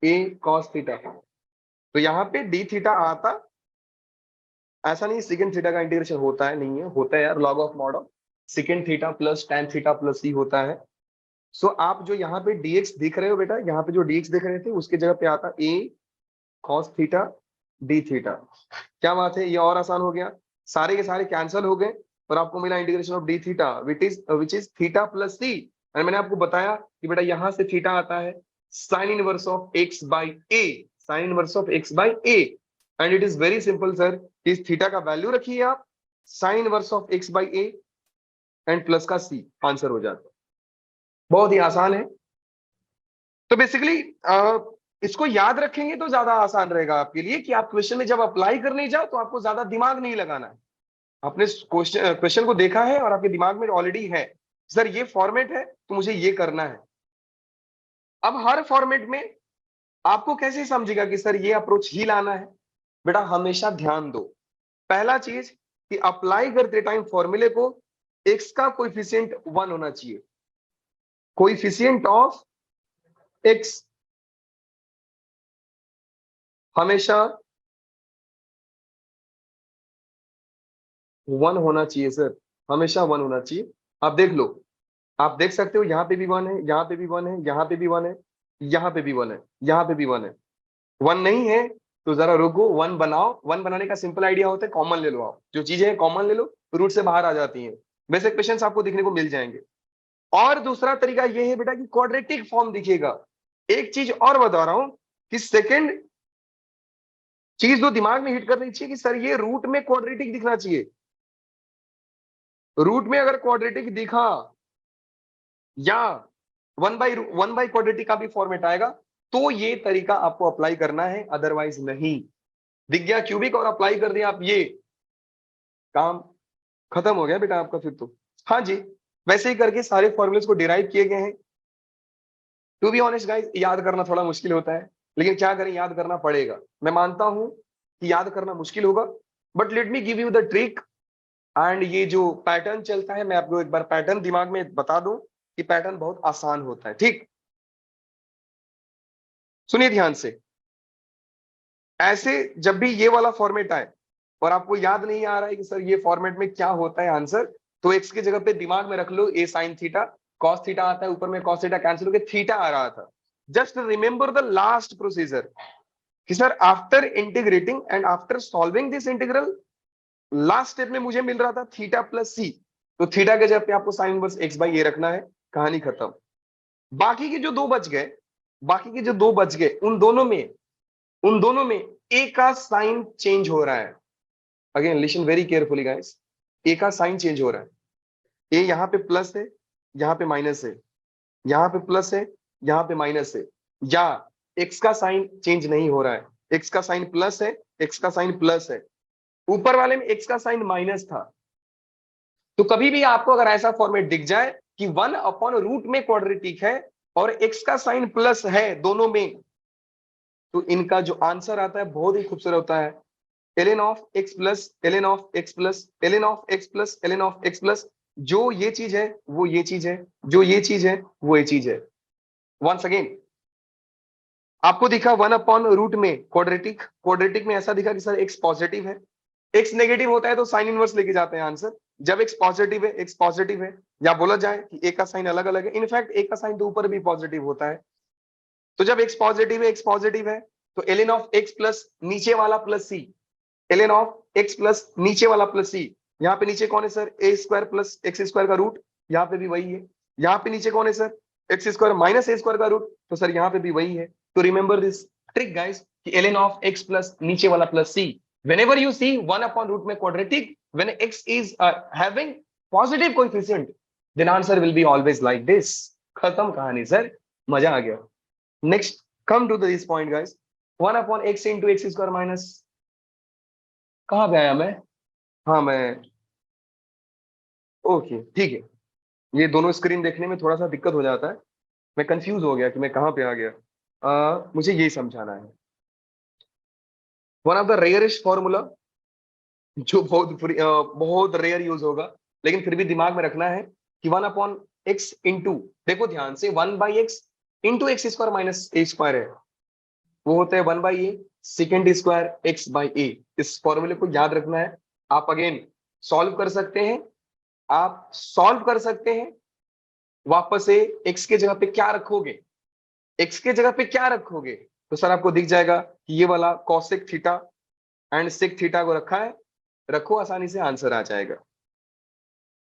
[SPEAKER 1] a cos थीटा। तो यहाँ पे d थीटा आता, ऐसा नहीं सेकंड थीटा का इंटीग्रेशन होता है, नहीं है, होता है यार, log of mod of second theta plus tan theta plus c होता है। सो आप जो यहाँ पे dx दिख रहे हो बेटा, यहाँ पे जो dx दिख रहे थे उसके जगह पे आता a cos theta d theta. क्या बात है, ये और आसान हो गया, सारे के सारे कैंसिल हो गए और आपको मिला integration of d theta which is theta plus c। और मैंने आपको बताया कि बेटा यहां से थीटा आता है sign inverse of x by a, sign inverse of x by a, and it is very simple sir. इस थीटा का वैल्यू रखिए आप, sign inverse of x by a and plus का c, आंसर हो जाता है। बहुत ही आसान है। तो बेसिकली इसको याद रखेंगे तो ज्यादा आसान रहेगा आपके लिए कि आप क्वेश्चन में जब अप्लाई करने जाओ तो आपको ज्यादा दिमाग नहीं लगाना है। आपने क्वेश्चन को देखा है और आपके दिमाग में ऑलरेडी है, सर ये फॉर्मेट है तो मुझे ये करना है। अब हर फॉर्मेट में आपको कैसे समझेगा कि सर ये अप्रोच ही लाना है? बेटा हमेशा ध्यान दो, पहला चीज कि अप्लाई करते टाइम फॉर्मूले को एक्स का कोएफिशिएंट 1 होना चाहिए। कोएफिशिएंट ऑफ एक्स हमेशा 1 होना चाहिए सर, हमेशा 1 होना चाहिए। आप देख लो, आप देख सकते हो यहाँ पे भी 1 है, यहाँ पे भी 1 है, यहाँ पे भी 1 है, यहाँ पे भी 1 है, यहाँ पे भी 1 है। 1 नहीं है तो जरा रुको, 1 बनाओ। 1 बनाने का सिंपल आइडिया होता है कॉमन ले लो, आप जो चीजें हैं कॉमन ले लो, रूट से बाहर आ जाती हैं। वैसे क्वेश्चंस आपको देखने को मिल जाएंगे। और दूसरा तरीका ये है बेटा कि क्वाड्रेटिक फॉर्म दिखेगा। एक चीज और बता रहा हूं कि सेकंड चीज जो दिमाग में हिट करनी चाहिए कि सर ये रूट में क्वाड्रेटिक दिखना चाहिए। रूट में अगर क्वाड्रेटिक दिखा या 1/1 क्वाड्रेटिक का भी फॉर्मेट आएगा तो ये तरीका आपको अप्लाई करना है, अदरवाइज नहीं। दिख गया क्यूबिक और अप्लाई कर दिया आप, ये काम खत्म हो गया बेटा आपका फिर तो। हाँ जी, वैसे ही करके सारे फॉर्मूलेस को डिराइव किए गए हैं। टू बी ऑनेस्ट गाइस, याद करना थोड़ा मुश्किल होता है, लेकिन क्या करें, याद करना पड़ेगा। मैं मानता हूं कि याद करना मुश्किल होगा, but let me give you the trick. And ये जो पैटर्न चलता है, मैं आपको एक बार पैटर्न दिमाग में बता दूं कि पैटर्न बहुत आसान होता है। ठीक, सुनिए ध्यान से। ऐसे जब भी ये वाला फॉर्मेट आए और आपको याद नहीं आ रहा है कि सर ये फॉर्मेट में क्या होता है आंसर, तो एक्स की जगह पे दिमाग में रख लो a sine theta, cos theta आता है, ऊपर में कॉस थीटा कैंसिल होकर थीटा आ रहा था। Just remember the last procedure कि sir after integrating and after solving this integral, last step में मुझे मिल रहा था थीटा प्लस सी, तो थीटा के जगह पे आपको साइन इनवर्स एक्स बाई ए रखना है, कहानी खत्म। बाकी के जो दो बच गए, बाकी के जो दो बच गए उन दोनों में ए का साइन चेंज हो रहा है। Again listen very carefully guys, a का साइन चेंज हो रहा है। ए यहाँ पे प्लस है, यहाँ पे माइनस है, यहाँ पे प्लस है, यहाँ पे माइनस है, या एक्स का साइन चेंज नहीं हो रहा है, एक्स का साइन प्लस है, एक्स का साइन प्लस है। ऊपर वाले में एक्स का साइन माइनस था, तो कभी भी आपको अगर ऐसा फॉर्मेट दिख जाए कि 1/रूट में क्वाड्रेटिक है और एक्स का साइन प्लस है दोनों में, तो इनका जो आंसर आता है बहुत ही खूबसूरत होता है, ln of x plus ln of x plus ln of x plus ln of x plus. जो ये चीज है वो ये चीज है, जो ये चीज है वो ये चीज है। वंस अगेन, आपको दिखा 1/रूट में क्वाड्रेटिक, क्वाड्रेटिक में ऐसा दिखा कि सर एक्स पॉजिटिव है, एक्स नेगेटिव होता है तो साइन इनवर्स लेके जाते हैं आंसर। जब एक्स पॉजिटिव है, एक्स पॉजिटिव है, या बोला जाए कि एक का साइन अलग अलग है, इनफैक्ट एक का साइन तो ऊपर भी पॉजिटिव होता है। तो जब एक्स पॉजिटिव है, एक्स पॉजिटिव है, तो ln ऑफ एक्स प्लस नीचे वाला plus C, ln of x plus नीचे वाला प्लस सी। यहाँ पे नीचे कौन है sir, a square plus x square का रूट, यहाँ पे भी वही है। यहाँ पे नीचे कौन है sir, x square minus a square का रूट, तो सर यहाँ पे भी वही है। तो रिमेंबर दिस ट्रिक गाइस कि ln ऑफ एक्स प्लस नीचे वाला plus C, whenever you see 1/रूट में quadratic, when x is having positive coefficient, then answer will be always like this। खत्म कहानी सर, मजा आ गया। Next, come to this point guys, 1/x into x square minus, कहाँ पे आया मैं, हाँ मैं, ओके ठीक है। ये दोनों स्क्रीन देखने में थोड़ा सा दिक्कत हो जाता है, मैं कंफ्यूज हो गया कि मैं कहाँ पे आ गया। मुझे यही समझाना है, one of the rarest formula जो बहुत रेयर यूज होगा, लेकिन फिर भी दिमाग में रखना है कि 1/x इंटू, देखो ध्यान से, 1/x into x square minus a square है, वो होता है 1/a second square x by a. इस फॉर्मूले को याद रखना है। आप अगेन सॉल्व कर सकते हैं, आप सॉल्व कर सकते हैं, वापस से एक्स के जगह पे क्या रखोगे, एक्स के जगह पे क्या रखोगे, तो सर आपको दिख जाएगा कि ये वाला cosec theta and sec theta को रखा है, रखो, आसानी से आंसर आ जाएगा।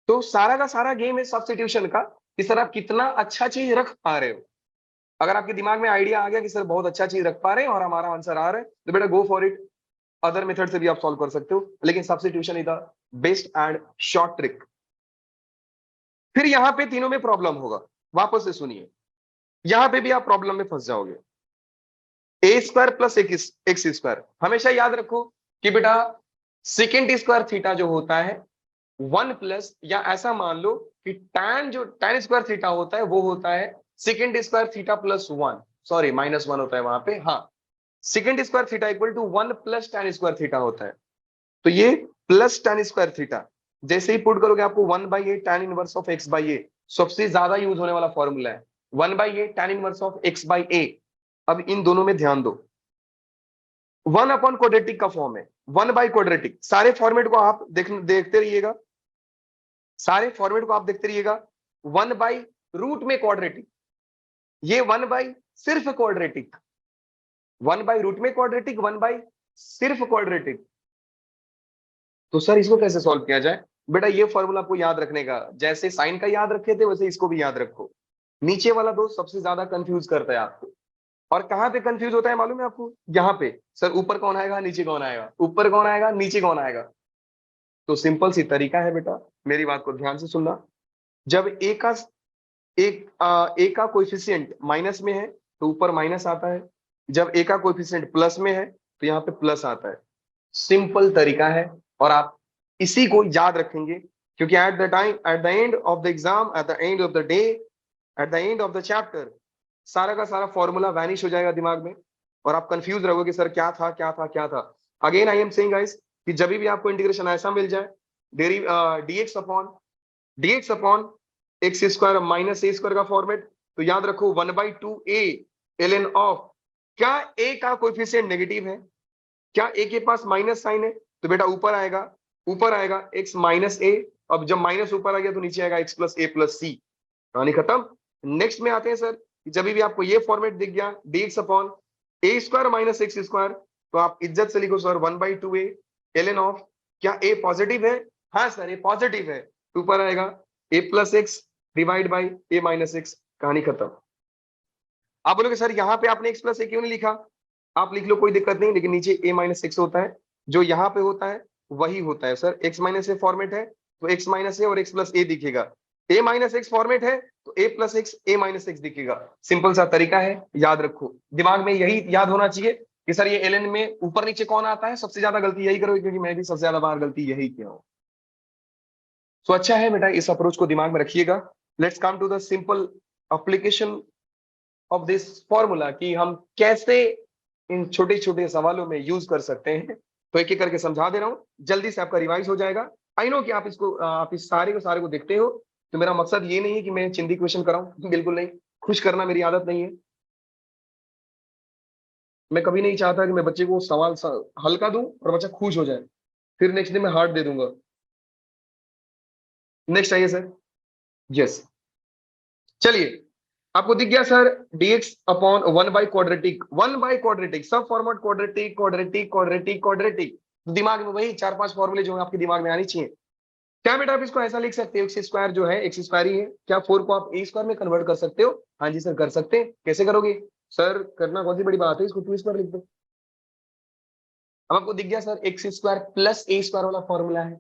[SPEAKER 1] तो सारा का सारा गेम है सब्स्टिट्यूशन का, कि सर आप कितना अच्छा चीज रख पा रहे हो। अगर आपके दिमाग में आइडिया आ गया कि सर बहुत अच्छा चीज रख पा रहे हैं और हमारा आंसर आ रहा है, तो बेटा go for it. Other method से भी आप सॉल्व कर सकते हो, लेकिन substitution is the best and short trick. फिर यहां पे तीनों में प्रॉब्लम होगा, वापस से सुनिए, यहां पे भी आप प्रॉब्लम में फंस जाओगे। ए स्क्वायर प्लस एक्स स्क्वायर, हमेशा याद रखो कि बेटा सेकेंड स्क्वायर थीटा जो होता है 1 प्लस, या ऐसा मान लो कि tan स्क्वायर थीटा होता है वो होता है second square theta plus 1, sorry -1 होता है वहां पे, हाँ, second square theta equal to 1 plus tan square theta होता है। तो ये प्लस tan स्क्वायर थीटा जैसे ही पुट करोगे आपको 1/a tan inverse of x by a, सबसे ज्यादा यूज होने वाला फॉर्मूला है 1/a tan inverse of x by a. अब इन दोनों में ध्यान दो, 1/क्वाड्रेटिक का फॉर्म है, 1/क्वाड्रेटिक, सारे फॉर्मेट को आप देखते रहिएगा, सारे फॉर्मेट को आप देखते रहिएगा। 1/रूट में क्वाड्रेटिक, ये 1/ सिर्फ क्वाड्रेटिक, 1/रूट में क्वाड्रेटिक, 1/ सिर्फ क्वाड्रेटिक। तो सर इसको कैसे सॉल्व किया जाए, बेटा ये फॉर्मूला आपको याद रखने का, जैसे साइन का याद रखे थे वैसे इसको भी याद रखो। नीचे वाला दो सबसे ज्यादा कंफ्यूज करता है आपको, और कहां पे कंफ्यूज होता है मालूम है आपको, यहाँ पे, सर ऊपर कौन आएगा नीचे कौन आएगा, ऊपर कौन आएगा नीचे कौन आएगा। तो सिंपल सी तरीका है बेटा, मेरी बात को ध्यान से सुनना। जब ए का कोएफिशिएंट माइनस में है तो ऊपर माइनस आता है, जब ए का कोएफिशिएंट प्लस में है तो यहाँ पे प्लस आता है। सिंपल तरीका है, और आप इसी को याद रखेंगे, क्योंकि at the time, at the end of the exam, at the end of the day, at the end of the chapter, सारा का सारा फॉर्मूला वैनिश हो जाएगा दिमाग में, और आप कंफ्यूज रहोगे कि सर क्या था क्या था क्या था। Again I am saying guys कि जब भी आपको इंटीग्रेशन ऐसा मिल जाए, dx upon x square minus a square का फॉर्मेट, तो याद रखो 1/2a ln ऑफ, क्या a का कोएफिशिएंट नेगेटिव है, क्या a के पास माइनस साइन है, तो बेटा ऊपर आएगा, ऊपर आएगा x माइनस ए। अब जब माइनस ऊपर आ गया तो नीचे आएगा x प्लस ए प्लस सी, कहानी खत्म। नेक्स्ट में आते हैं सर, जब भी आपको ये फॉर्मेट दिख गया dx अपॉन ए स्क्वायर माइनस एक्स स्क्वायर, तो आप इज्जत से लिखो सर 1/2a ln ऑफ, क्या a पॉजिटिव है, हाँ सर a पॉजिटिव है, ऊपर आएगा a plus x divide by a minus x, कहानी खत्म। आप बोलोगे सर यहाँ पे आपने x प्लस ए क्यों नहीं लिखा, आप लिख लो कोई दिक्कत नहीं, लेकिन नीचे a माइनस एक्स होता है, जो यहाँ पे होता है वही होता है सर। x माइनस ए फॉर्मेट है तो x माइनस ए और x प्लस ए दिखेगा, a माइनस एक्स फॉर्मेट है तो a plus x a minus x दिखेगा। सिंपल सा तरीका है, याद रखो, दिमाग में यही याद होना चाहिए कि सर ये ln में ऊपर नीचे कौन आता है, सबसे ज्यादा गलती यही करोगे, क्योंकि मैं भी सबसे ज्यादा बार गलती यही किया हूँ। तो अच्छा है बेटा, इस अप्रोच को दिमाग में रखिएगा। Let's come to the simple application of this formula, कि हम कैसे इन छोटे छोटे सवालों में यूज कर सकते हैं। तो एक एक करके समझा दे रहा हूं, जल्दी से आपका रिवाइज हो जाएगा। आई नो कि आप इसको आप इस सारे को देखते हो, तो मेरा मकसद ये नहीं है कि मैं चिंदी क्वेश्चन कराऊं, बिल्कुल नहीं। खुश करना मेरी आदत नहीं है। मैं कभी नहीं चाहता कि मैं बच्चे को सवाल हल्का दूं और बच्चा खुश हो जाए, फिर नेक्स्ट डे मैं हार्ड दे दूंगा। नेक्स्ट आइए सर। यस, चलिए, आपको दिख गया सर, dx अपॉन 1/क्वाड्रेटिक, 1/क्वाड्रेटिक, सब format quadratic quadratic quadratic quadratic. दिमाग में वही 4-5 फॉर्मूले जो आपके दिमाग में आनी चाहिए। क्या बेटा आप इसको ऐसा लिख सकते हो, एक्स स्क्वायर जो है एक्स स्क्वायर ही है, क्या 4 को आप ए स्क्वायर में कन्वर्ट कर सकते हो? हाँ जी सर कर सकते हैं। कैसे करोगे सर? करना कौन सी बड़ी बात है, इसको 2 स्क्वायर लिख दो। अब आपको दिख गया sir, x square plus a square वाला फॉर्मूला है,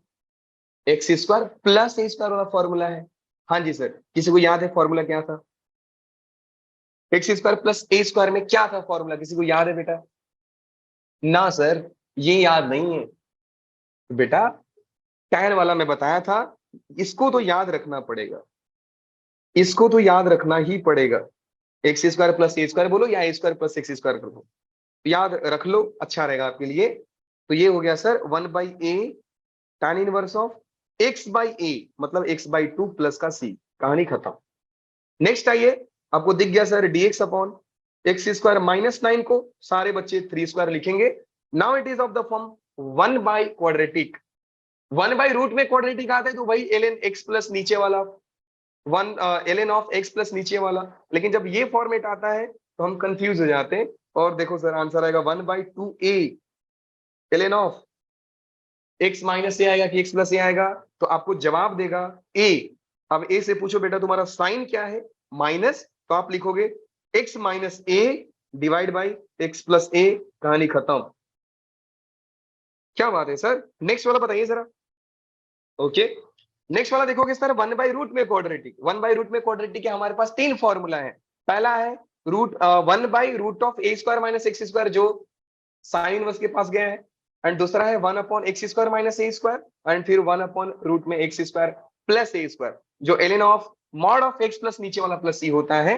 [SPEAKER 1] x square plus a square वाला फॉर्मूला है। हाँ जी सर, किसी को याद है फॉर्मूला क्या था? X square plus a square में क्या था फॉर्मूला, किसी को याद है बेटा? ना सर, ये याद नहीं है बेटा। टैन वाला मैं बताया था, इसको तो याद रखना पड़ेगा, इसको तो याद रखना ही पड़ेगा। X square plus a square बोलो या ए स्क्वायर प्लस एक्स स्क्वायर करो, याद रख लो, अच्छा रहेगा आपके लिए। तो ये हो गया sir 1/a tan inverse of x/a, मतलब x/2 प्लस का c। कहानी खत्म। नेक्स्ट आइए, आपको दिख गया sir dx upon x square minus 9 को सारे बच्चे 3 स्क्वायर लिखेंगे। Now it is of the form one by quadratic. One by root में क्वाड्रेटिक आता है तो वही ln x प्लस नीचे वाला 1 ln ऑफ x प्लस नीचे वाला। लेकिन जब ये फॉर्मेट आता है तो हम कंफ्यूज हो जाते हैं। और देखो सर आंसर आएगा 1/2a ln of x minus a आएगा कि x प्लस ए आएगा, तो आपको जवाब देगा a। अब a से पूछो बेटा तुम्हारा साइन क्या है, माइनस, तो आप लिखोगे x minus a divide by x plus a. कहानी खत्म। क्या बात है सर, नेक्स्ट वाला बताइए जरा। ओके, नेक्स्ट वाला देखोगे सर 1/रूट में क्वाड्रेटिक, 1/रूट में क्वाड्रेटिक के हमारे पास 3 फॉर्मूला है। पहला है root one by root of a square minus x square, जो साइन इनवर्स के पास गया है। एंड दूसरा है 1 upon x square minus a square, and फिर 1 अपॉन रूट में x square plus a square, जो ln of mod of x plus नीचे वाला प्लस सी होता है।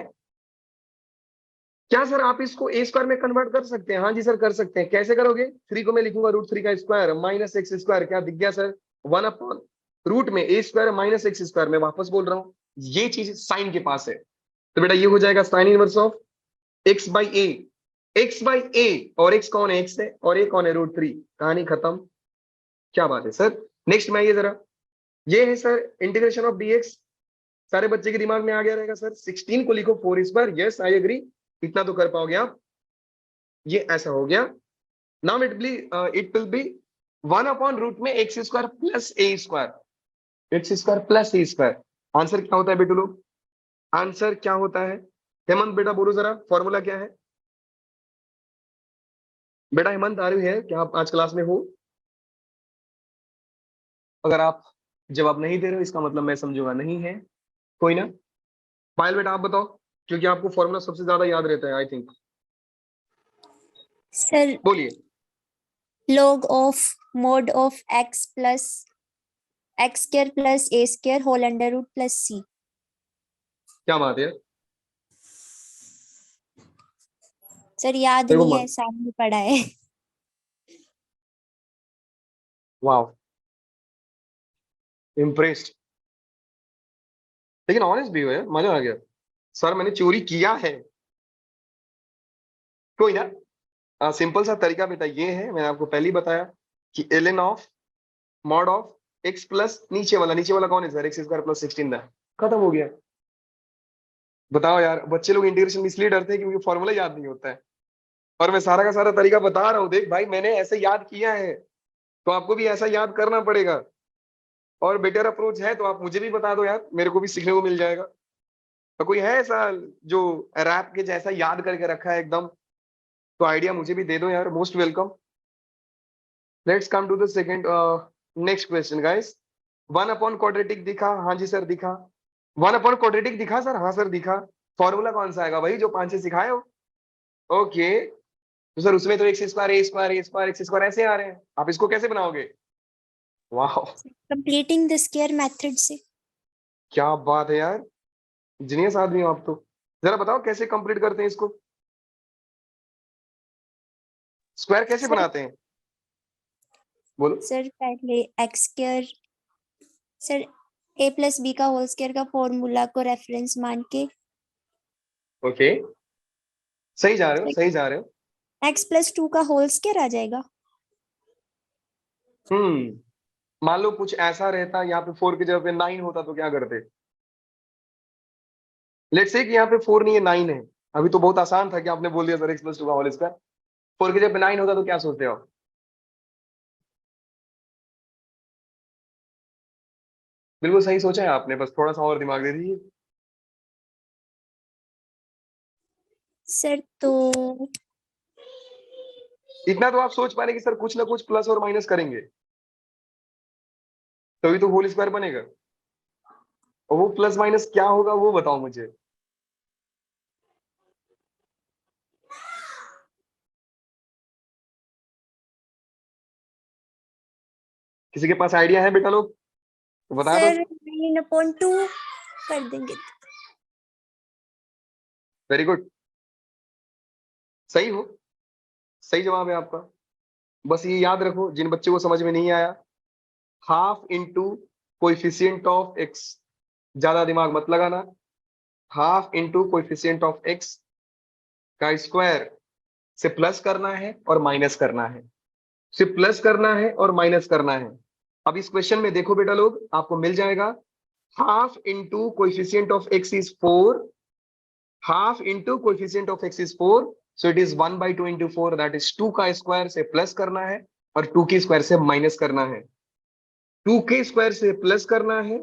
[SPEAKER 1] क्या सर आप इसको ए स्क्वायर में कन्वर्ट कर सकते हैं? हाँ जी सर कर सकते हैं। कैसे करोगे? 3 को मैं लिखूंगा √3 का स्क्वायर माइनस एक्स स्क्वायर, क्या दिख गया सर? 1 अपॉन रूट में ए स्क्वायर माइनस एक्स स्क्वायर। मैं वापस बोल रहा हूँ, ये चीज साइन के पास है, तो बेटा ये हो जाएगा sine inverse of x by a. X by a, और एक्स कौन है? एक्स है, और ए कौन है? √3। कहानी खत्म। क्या बात है सर। नेक्स्ट में आइए जरा, ये है सर इंटीग्रेशन ऑफ डीएक्स। सारे बच्चे के दिमाग में आ गया रहेगा सर। 16 को लिखो 4 स्क्वायर, यस आई एग्री, इतना तो कर पाओगे आप। ये ऐसा हो गया। Now it will be 1 upon root में x square plus a square, x square plus a square. Answer क्या होता है बेटू लोग? आंसर क्या होता है? हेमंत बेटा बोलो जरा, फॉर्मूला क्या है? बेटा हेमंत आ रही है क्या आप आज क्लास में हो? अगर आप जवाब नहीं दे रहे हो इसका मतलब मैं समझूंगा नहीं है, कोई ना। पायल बेटा आप बताओ, क्योंकि आपको फॉर्मूला सबसे ज्यादा याद रहता है आई थिंक।
[SPEAKER 3] सर
[SPEAKER 1] बोलिए।
[SPEAKER 3] log of mod of x plus x square plus a square whole under root plus c।
[SPEAKER 1] क्या बात है,
[SPEAKER 3] सर याद
[SPEAKER 1] देखो
[SPEAKER 3] नहीं है,
[SPEAKER 1] मन,
[SPEAKER 3] सामने पढ़ा है।
[SPEAKER 1] वाह, इम्प्रेस्ड। लेकिन ऑनेस्ट भी हो यार, मजा आ गया। सर मैंने चोरी किया है, कोई ना। सिंपल सा तरीका बेटा ये है, मैंने आपको पहले ही बताया कि ln of mod of x plus नीचे वाला कौन है सर? एक्स स्क्वायर प्लस 16 था, खत्म हो गया। बताओ यार, बच्चे लोग इंटीग्रेशन में इसलिए डरते हैं क्योंकि फॉर्मूला याद नहीं होता है। और मैं सारा का सारा तरीका बता रहा हूँ, देख भाई मैंने ऐसे याद किया है, तो आपको भी ऐसा याद करना पड़ेगा। और बेटर अप्रोच है तो आप मुझे भी बता दो यार, मेरे को भी सीखने को मिल जाएगा। तो कोई है ऐसा जो रैप के जैसा याद करके रखा है एकदम, तो आइडिया मुझे भी दे दो यार, most welcome. Let's come to the second next question guys. 1 upon quadratic दिखा? हाँ जी सर दिखा। 1 अपॉन क्वाड्रेटिक दिखा सर? हाँ सर दिखा। फॉर्मूला कौन सा आएगा भाई, जो 5 से सिखाए हो? ओके, तो सर उसमें तो एक्स स्क्वायर ए स्क्वायर ए स्क्वायर एक्स स्क्वायर ऐसे आ रहे हैं, आप इसको कैसे बनाओगे? वाह,
[SPEAKER 3] कंप्लीटिंग द स्क्वायर मेथड से।
[SPEAKER 1] क्या बात है यार, जीनियस आदमी हो आप तो। जरा बताओ कैसे कंप्लीट करते हैं इसको, स्क्वायर कैसे
[SPEAKER 3] सर
[SPEAKER 1] बनाते हैं, बोलो।
[SPEAKER 3] सर पहले एक्स स्क्वायर, सर ए प्लस बी का होल स्क्वायर का फॉर्मूला को रेफरेंस मान के
[SPEAKER 1] ओके, सही जा रहे हो, सही जा रहे हो।
[SPEAKER 3] एक्स प्लस 2 का होल स्क्वायर आ जाएगा।
[SPEAKER 1] मान लो कुछ ऐसा रहता, यहाँ पे 4 की जगह पे 9 होता तो क्या करते। लेट्स से कि यहाँ पे 4 नहीं है 9 है। अभी तो बहुत आसान था कि आपने बोल दिया सर x+2 का होल स्क्वायर। 4 की जगह पे 9 होता तो क्या सोचते हो आप? बिल्कुल सही सोचा है आपने, बस थोड़ा सा और दिमाग दे दीजिए।
[SPEAKER 3] सर तो
[SPEAKER 1] इतना तो आप सोच पा रहे कि सर कुछ ना कुछ प्लस और माइनस करेंगे, तभी तो होल स्क्वायर बनेगा। और वो प्लस माइनस क्या होगा वो बताओ मुझे। किसी के पास आइडिया है बेटा लोग, तो बता दो।
[SPEAKER 3] सर 9/2 कर देंगे।
[SPEAKER 1] वेरी गुड, सही हो, सही जवाब है आपका। बस ये याद रखो, जिन बच्चों को समझ में नहीं आया, half into coefficient of x, ज्यादा दिमाग मत लगाना। Half into coefficient of x का स्क्वायर से प्लस करना है और माइनस करना है, सिर्फ प्लस करना है और माइनस करना है। अब इस क्वेश्चन में देखो बेटा लोग, आपको मिल जाएगा half into coefficient of x is 4, half into coefficient of x is 4, so it is 1/2 into 4, that is 2 का स्क्वायर से प्लस करना है और 2 के स्क्वायर से माइनस करना है। 2 के स्क्वायर से प्लस करना है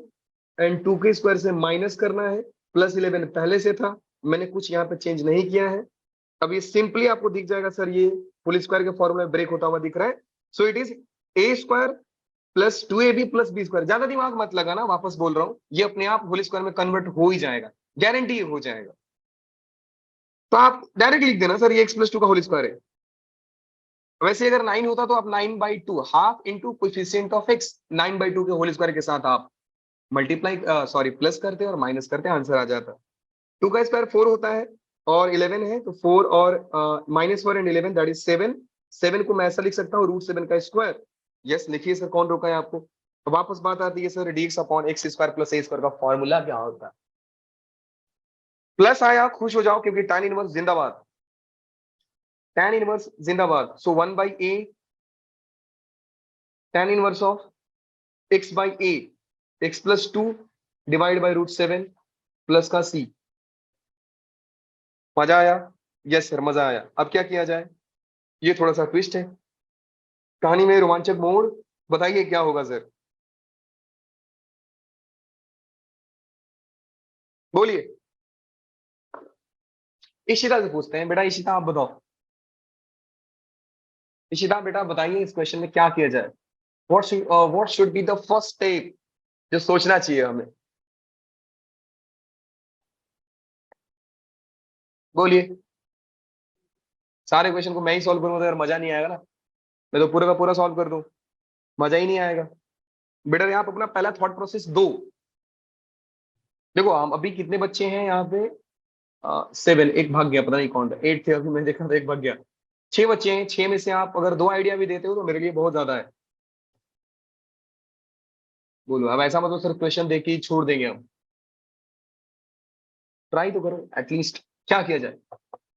[SPEAKER 1] एंड 2 के स्क्वायर से माइनस करना है। +11 पहले से था, मैंने कुछ यहाँ पे चेंज नहीं किया है। अब ये सिंपली आपको दिख जाएगा सर, ये होल स्क्वायर के फॉर्मूला में ब्रेक होता हुआ दिख रहा है। So it is a square plus 2ab प्लस बी स्क्वायर। ज्यादा दिमाग मत लगाना, वापस बोल रहा हूँ, ये अपने आप होल स्क्वायर में कन्वर्ट हो ही जाएगा, गारंटी हो जाएगा। तो आप डायरेक्ट लिख देना सर ये x+2 का होल स्क्वायर है। वैसे अगर 9 होता तो आप 9/2 half into coefficient of x, 9/2 के होल स्क्वायर के साथ आप मल्टीप्लाई सॉरी प्लस करते और माइनस करते, आंसर आ जाता। 2 का स्क्वायर 4 होता है और 11 है, तो 4 और -4 एंड 11 दैट इज 7। 7 को मैं ऐसा लिख सकता हूँ √7 का स्क्वायर। यस लिखिए सर, कौन रोका है आपको। तो वापस बात आती है सर, dx/x² + a² का फॉर्मूला क्या होता है। प्लस आया, खुश हो जाओ क्योंकि tan इनवर्स जिंदाबाद, tan इनवर्स जिंदाबाद। सो 1/a tan inverse of x/a, x+2 divide by √7 plus का c। मजा आया? यस सर मजा आया। अब क्या किया जाए, ये थोड़ा सा ट्विस्ट है कहानी में, रोमांचक मोड़। बताइए क्या होगा सर, बोलिए। इशिता से पूछते हैं, बेटा इशिता आप बताओ। इशिता बेटा बताइए इस क्वेश्चन में क्या किया जाए, what should be the first step जो सोचना चाहिए हमें, बोलिए। सारे क्वेश्चन को मैं ही सॉल्व करूंगा तो यार मजा नहीं आएगा ना, मैं तो पूरा का पूरा सॉल्व कर दूं, मजा ही नहीं आएगा। बेटा आप अपना पहला थॉट प्रोसेस दो। देखो हम अभी कितने बच्चे हैं यहाँ पे, 7, एक भाग गया, पता नहीं कौन था, 8 थे अभी, मैं देखा था एक भाग गया। 6 बच्चे हैं, 6 में से आप अगर 2 आइडिया भी देते हो तो मेरे लिए बहुत ज्यादा है। बोलो अब ऐसा मतलब सिर्फ क्वेश्चन देख के ही छोड़ देंगे हम, ट्राई तो करो एटलीस्ट। क्या किया जाए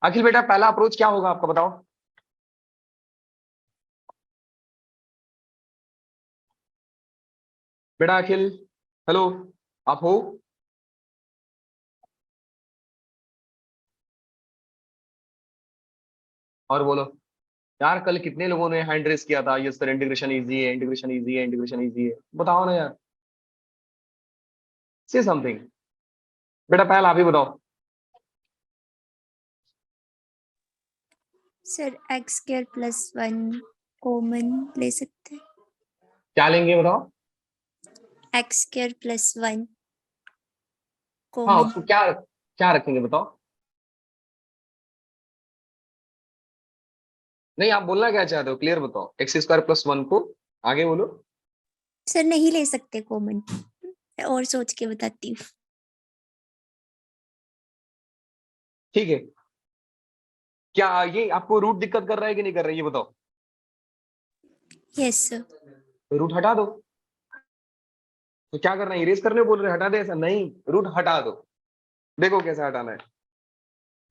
[SPEAKER 1] अखिल बेटा, पहला अप्रोच क्या होगा आपका बताओ। बेटा अखिल, हेलो, आप हो? और बोलो यार, कल कितने लोगों ने हैंड रेस किया था, ये सर इंटीग्रेशन इजी है, इंटीग्रेशन इजी है, इंटीग्रेशन इजी है, बताओ ना यार, से समथिंग। बेटा पहला आप ही बताओ।
[SPEAKER 3] सर x² + 1 कॉमन ले सकते हैं।
[SPEAKER 1] क्या लेंगे बताओ।
[SPEAKER 3] x² + 1
[SPEAKER 1] हाँ
[SPEAKER 3] कॉमन।
[SPEAKER 1] उसको क्या क्या रखेंगे बताओ। नहीं आप बोलना क्या चाहते हो, क्लियर बताओ। x² + 1 को आगे बोलो।
[SPEAKER 3] सर नहीं ले सकते कॉमन, और सोच के बताती हूँ।
[SPEAKER 1] ठीक है, क्या ये आपको रूट दिक्कत कर रहा है कि नहीं कर रहा है, ये बताओ।
[SPEAKER 3] Yes sir.
[SPEAKER 1] तो रूट हटा दो। तो क्या करना है, इरेज करने बोल रहे हटा दे, ऐसा नहीं, रूट हटा दो। देखो कैसे हटाना है।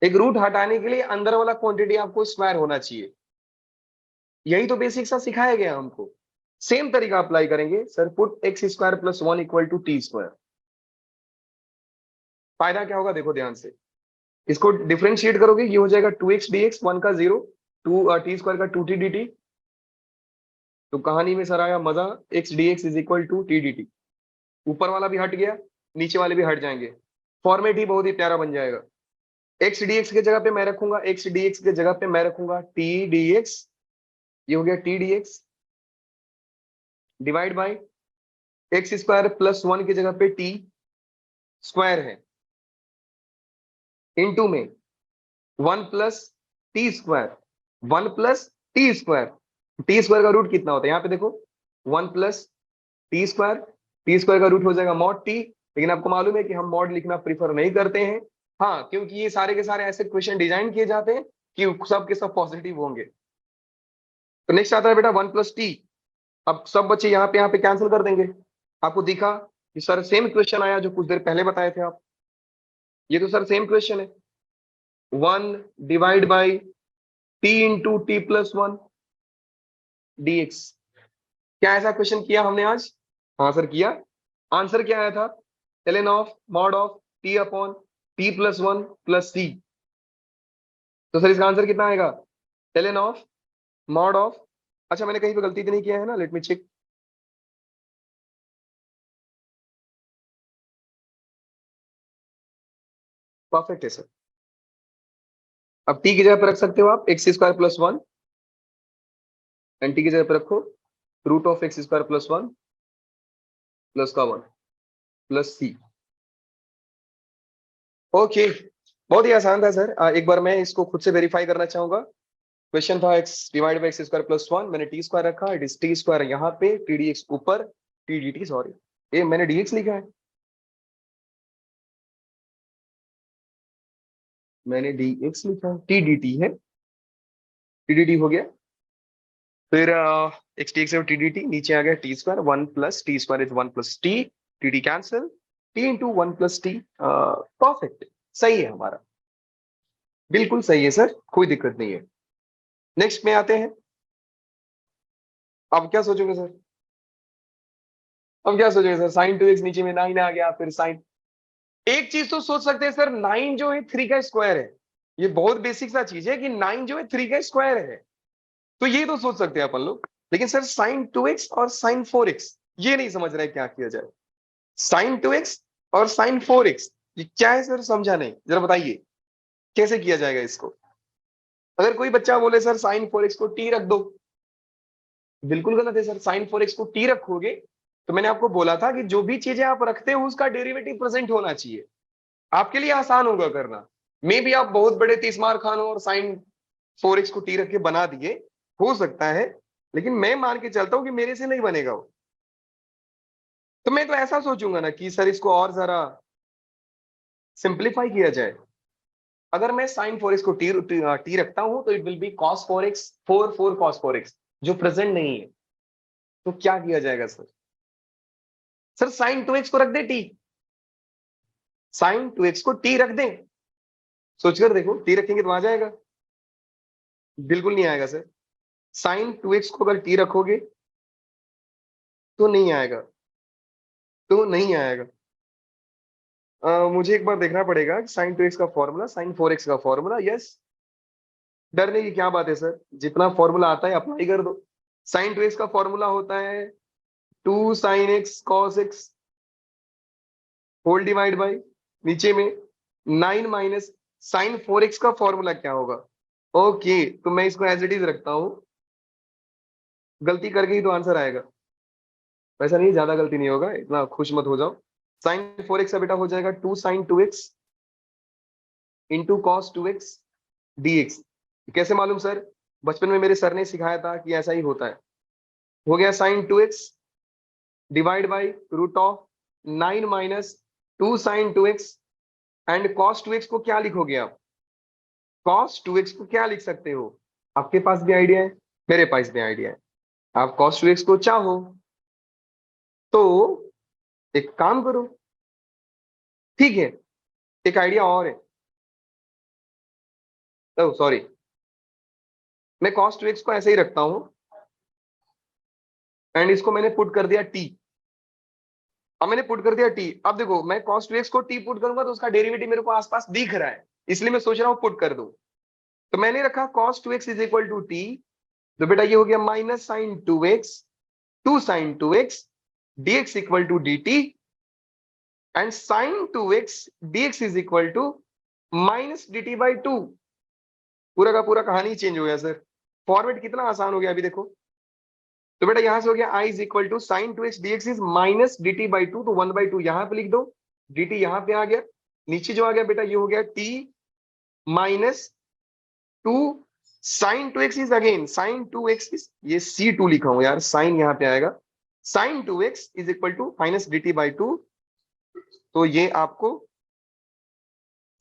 [SPEAKER 1] एक रूट हटाने के लिए अंदर वाला क्वांटिटी आपको स्क्वायर होना चाहिए, यही तो बेसिक सा सिखाया गया हमको। सेम तरीका अप्लाई करेंगे sir, put x square plus 1 equal to t square. फायदा क्या होगा देखो ध्यान से, इसको डिफरेंशिएट करोगे, ये हो जाएगा 2x dx, 1 का 0, टू टी स्क्वायर का 2t dt। तो कहानी में सर आया मजा, x dx is equal to t dt। ऊपर वाला भी हट गया, नीचे वाले भी हट जाएंगे, फॉर्मेट ही बहुत ही प्यारा बन जाएगा। x dx के जगह पे मैं रखूंगा, x dx के जगह पे मैं रखूंगा t dx, ये हो गया t dx divide by x square plus 1 की जगह पे टी स्क्वायर है, इनटू में 1 plus T square, 1 plus T square. T square का रूट कितना होता है, यहाँ पे देखो 1 plus T square, t square का रूट हो जाएगा मॉड टी। लेकिन आपको मालूम है कि हम मॉड लिखना प्रीफर नहीं करते हैं, हाँ, क्योंकि ये सारे के सारे ऐसे क्वेश्चन डिजाइन किए जाते हैं कि सब के सब पॉजिटिव होंगे। तो नेक्स्ट आता है बेटा 1 प्लस टी। अब सब बच्चे यहाँ पे कैंसिल कर देंगे। आपको दिखा कि सर सेम क्वेश्चन आया जो कुछ देर पहले बताए थे आप, ये तो सर सेम क्वेश्चन है, 1 divide by T into T plus 1 dx। क्या ऐसा क्वेश्चन किया हमने आज? हाँ सर किया। आंसर क्या आया था, ln of mod of t upon t plus 1 plus C. तो सर इसका आंसर कितना आएगा, ln ऑफ मॉड ऑफ, अच्छा मैंने कहीं पे गलती तो नहीं किया है ना, लेट मी चेक। परफेक्ट है सर। अब टी की जगह पर रख सकते हो आप x square plus 1, and t की जगह पर रखो root of x square plus 1 plus का 1 प्लस सी। ओके, बहुत ही आसान था सर। एक बार मैं इसको खुद से वेरीफाई करना चाहूंगा। क्वेश्चन था x divide by x square plus 1, मैंने टी स्क्वायर रखा, इट इज टी स्क्वायर यहाँ पे, टी डी एक्स ऊपर, टी डी टी, सॉरी ये मैंने डी एक्स लिखा है, मैंने डी एक्स लिखा है, टी डी टी है, टी डी टी हो गया। फिर x T x T D T, नीचे आ गया T square, 1 plus T square is 1 plus T, T T cancel, T into 1 plus T. Perfect, सही है हमारा, बिल्कुल सही है सर, कोई दिक्कत नहीं है। नेक्स्ट में आते हैं। अब क्या सोचोगे सर, अब क्या सोचोगे सर, साइन 2x नीचे में 9 आ गया, फिर साइन, एक चीज तो सोच सकते हैं सर, 9 जो है 3 का स्क्वायर है, ये बहुत बेसिक सा चीज है कि 9 जो है 3 का स्क्वायर है, तो ये तो सोच सकते हैं अपन लोग। लेकिन सर साइन 2x और साइन 4x, ये नहीं समझ रहे क्या किया जाए। साइन 2x और साइन 4x, ये क्या है सर, समझा नहीं, जरा बताइए कैसे किया जाएगा इसको। अगर कोई बच्चा बोले सर साइन 4x को टी रख दो, बिल्कुल गलत है सर। साइन 4x को टी रखोगे तो मैंने आपको बोला था कि जो भी चीजें आप रखते हो उसका डेरिवेटिव प्रेजेंट होना चाहिए, आपके लिए आसान होगा करना। मे भी आप बहुत बड़े 30 मार खान हो और साइन 4x को टी रख के बना दिए, हो सकता है, लेकिन मैं मान के चलता हूं कि मेरे से नहीं बनेगा वो। तो मैं तो ऐसा सोचूंगा ना कि सर इसको और जरा सिंप्लीफाई किया जाए। अगर मैं साइन 4x को टी रखता हूं तो it will B cos 4x, 4 cos 4x, जो प्रेजेंट नहीं है। तो क्या किया जाएगा सर, सर साइन 2x को रख दे टी, साइन 2x को टी रख दें, सोचकर देखो, टी रखेंगे तो आ जाएगा, बिल्कुल नहीं आएगा सर। साइन 2x को अगर टी रखोगे तो नहीं आएगा, तो नहीं आएगा। मुझे एक बार देखना पड़ेगा साइन 2x का फॉर्मूला, साइन 4x का फॉर्मूला, यस। डरने की क्या बात है सर, जितना फॉर्मूला आता है अप्लाई कर दो। साइन 2x का फॉर्मूला होता है 2 sine x cos x whole divide by, नीचे में 9 माइनस साइन 4x का फॉर्मूला क्या होगा। ओके, तो मैं इसको एज इट इज रखता हूं, गलती करके ही तो आंसर आएगा, वैसा नहीं, ज्यादा गलती नहीं होगा, इतना खुश मत हो जाओ। साइन 4x का बेटा हो जाएगा 2 sine 2x into cos 2x dx। कैसे मालूम सर, बचपन में मेरे सर ने सिखाया था कि ऐसा ही होता है। हो गया sine 2x divide by root of 9 minus 2 sine 2x and cos 2x को क्या लिखोगे आप? कॉस 2x को क्या लिख सकते हो? आपके पास भी आइडिया है, मेरे पास भी आइडिया है। आप कॉस 2x को चाहो तो एक काम करो, ठीक है, एक आइडिया और है। ओ सॉरी, मैं cos 2x को ऐसे ही रखता हूं एंड इसको मैंने पुट कर दिया t। अब मैंने पुट कर दिया t। अब देखो मैं cos 2x को t पुट करूंगा तो उसका डेरिवेटिव मेरे को आसपास दिख रहा है, इसलिए मैं सोच रहा हूं पुट कर दूं। तो मैंने रखा cos 2x is equal to t। तो बेटा ये हो गया minus sine 2x 2 sine 2x dx equal to dt and sine 2x dx is equal to minus dt by 2। पूरा का पूरा कहानी चेंज हो गया सर। फॉर्मेट कितना आसान हो गया अभी देखो। तो बेटा यहां से हो गया i is equal to sine 2x dx is minus dt by 2। तो 1/2 यहां पे लिख दो, dt यहां पे आ गया, नीचे जो आ गया बेटा ये हो गया t minus 2 sine 2x is again sine 2x is, ये c2 लिखा हूं यार, साइन यहां पे आएगा, sine 2x is equal to minus dt by 2। तो ये आपको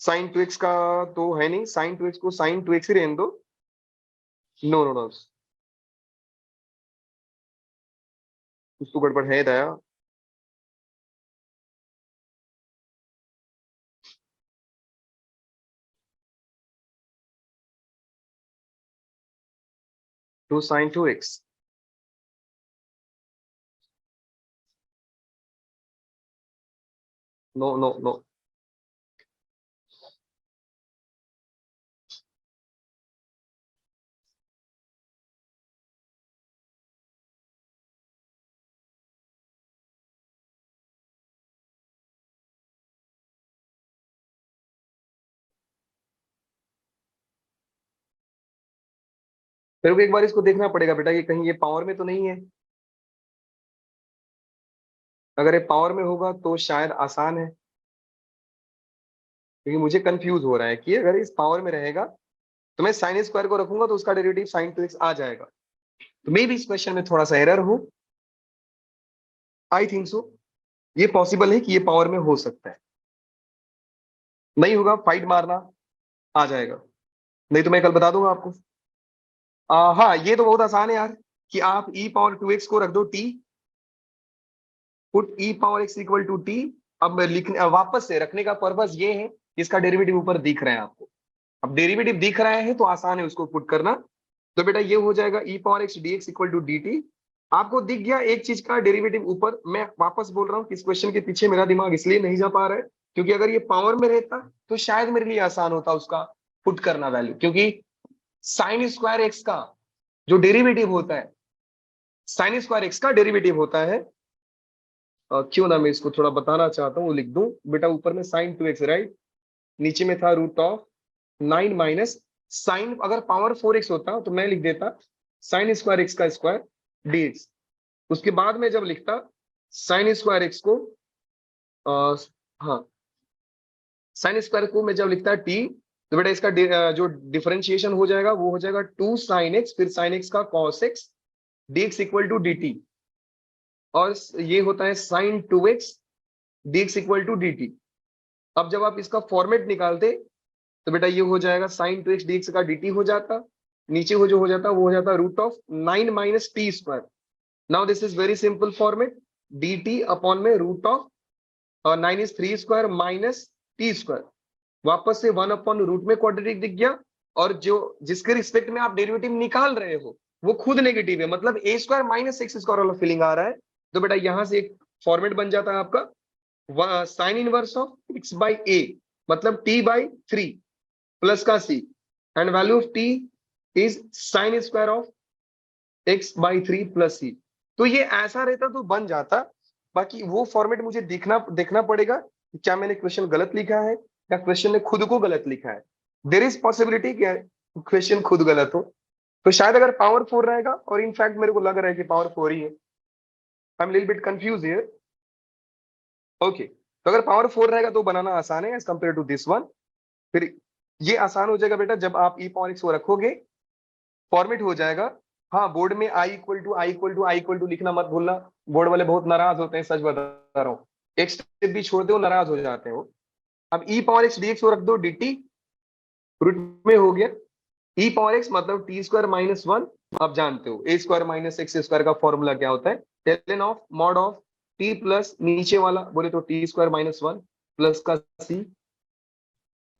[SPEAKER 1] साइन 2x का तो है नहीं, साइन 2x को साइन 2x ही रहने दो। नो नो नो, कुछ तो गड़बड़ है Daya. Two sine 2x, no no no, फिर भी एक बार इसको देखना पड़ेगा बेटा, ये कहीं ये पावर में तो नहीं है। अगर ये पावर में होगा तो शायद आसान है, क्योंकि मुझे कंफ्यूज हो रहा है कि अगर इस पावर में रहेगा तो मैं साइन स्क्वायर को रखूंगा तो उसका डेरिवेटिव साइन 2x आ जाएगा। तो मे भी इस क्वेश्चन में थोड़ा सा एरर हो, आई थिंक सो। ये पॉसिबल है कि ये पावर में हो सकता है, नहीं होगा फाइट मारना, आ जाएगा, नहीं तो मैं कल बता दूंगा आपको। हाँ ये तो बहुत आसान है यार, कि आप e पावर 2x को रख दो t, put e power x equal to t। अब लिखने वापस से रखने का पर्पस ये है, इसका डेरिवेटिव ऊपर दिख रहा है आपको। अब डेरिवेटिव दिख रहा है तो आसान है उसको पुट करना। तो बेटा ये हो जाएगा e power x dx equal to dt। आपको दिख गया एक चीज का डेरिवेटिव ऊपर। मैं वापस बोल रहा हूँ कि इस क्वेश्चन के पीछे मेरा दिमाग इसलिए नहीं जा पा रहा है क्योंकि अगर ये पावर में रहता तो शायद मेरे लिए आसान होता उसका पुट करना वैल्यू, क्योंकि साइन स्क्वायर एक्स का जो डेरिवेटिव होता है, साइन स्क्वायर एक्स का डेरिवेटिव होता है, क्यों ना मैं इसको थोड़ा बताना चाहता हूँ, वो लिख दूं बेटा। ऊपर में साइन 2x राइट, नीचे में था रूट ऑफ 9 माइनस साइन, अगर पावर 4x होता तो मैं लिख देता साइन स्क्वायर एक्स का स्क्वायर dx। उसके बाद में जब लिखता साइन स्क्वायर एक्स को, हाँ साइन स्क्वायर को मैं जब लिखता t, तो बेटा इसका जो डिफरेंशिएशन हो जाएगा वो हो जाएगा 2 साइन एक्स, फिर साइन एक्स का cos x dx equal to dt, और ये होता है sine 2x dx equal to dt। अब जब आप इसका फॉर्मेट निकालते तो बेटा ये हो जाएगा साइन 2x dx का dt हो जाता, नीचे हो जो हो जाता वो हो जाता root of 9 minus t square. Now this is very simple format, dt upon में root of 9 is 3 square minus t square, वापस से 1 अपॉन रूट में क्वाड्रेटिक दिख गया, और जो जिसके रिस्पेक्ट में आप डेरिवेटिव निकाल रहे हो वो खुद नेगेटिव है, मतलब ए स्क्वायर माइनस एक्स स्क्वायर वाला फीलिंग आ रहा है। तो बेटा यहां से एक फॉर्मेट बन जाता है आपका sine inverse of x by a, मतलब t बाई 3 प्लस का c, and value of t is sine square of x by 3 plus c। तो ये ऐसा रहता तो बन जाता, बाकी वो फॉर्मेट मुझे देखना पड़ेगा कि क्या मैंने क्वेश्चन गलत लिखा है या क्वेश्चन ने खुद को गलत लिखा है। देयर इज पॉसिबिलिटी कि क्वेश्चन खुद गलत हो, तो शायद अगर पावर 4 रहेगा, और इनफैक्ट मेरे को लग रहा है कि पावर 4 ही है, I am little bit confuse here. Okay, तो अगर पावर 4 रहेगा तो बनाना आसान है as compare to this one. फिर ये आसान हो जाएगा बेटा जब आप ई पावर एक्स को रखोगे, फॉर्मेट हो जाएगा। हाँ बोर्ड में आई इक्वल टू लिखना मत भूलना, बोर्ड वाले बहुत नाराज होते हैं, सच बता रहा हूँ, एक स्टेप भी छोड़ते हो नाराज हो जाते हैं वो। अब ई पावर एक्स डीएक्स को रख दो dt, रूट में हो गया ई पावर एक्स मतलब टी स्क्वायर माइनस वन। आप जानते हो a square minus x square का फॉर्मूला क्या होता है, ln of mod of t plus नीचे वाला बोले तो t square minus one plus का सी,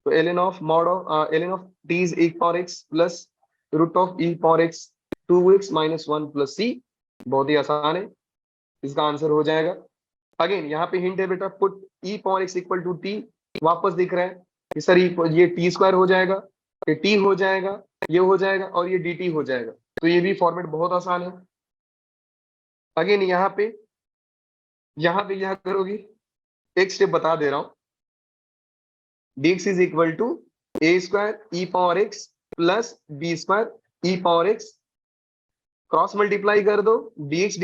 [SPEAKER 1] तो ln of mod of ln of t is e power x plus root of e power x 2x minus one plus C. बहुत ही आसान है, इसका आंसर हो जाएगा। अगेन यहाँ पे हिंट है बेटा, put e power x equal to T, वापस दिख रहा है कि सर ये टी स्क्वायर हो जाएगा, ये टी हो जाएगा, ये हो जाएगा और ये dt हो जाएगा, तो ये भी फॉर्मेट बहुत आसान है। अगेन यहाँ पे क्या करोगी, एक स्टेप बता दे रहा हूं, dx is equal to a square e power x plus b square e power x, cross multiply कर दो, dx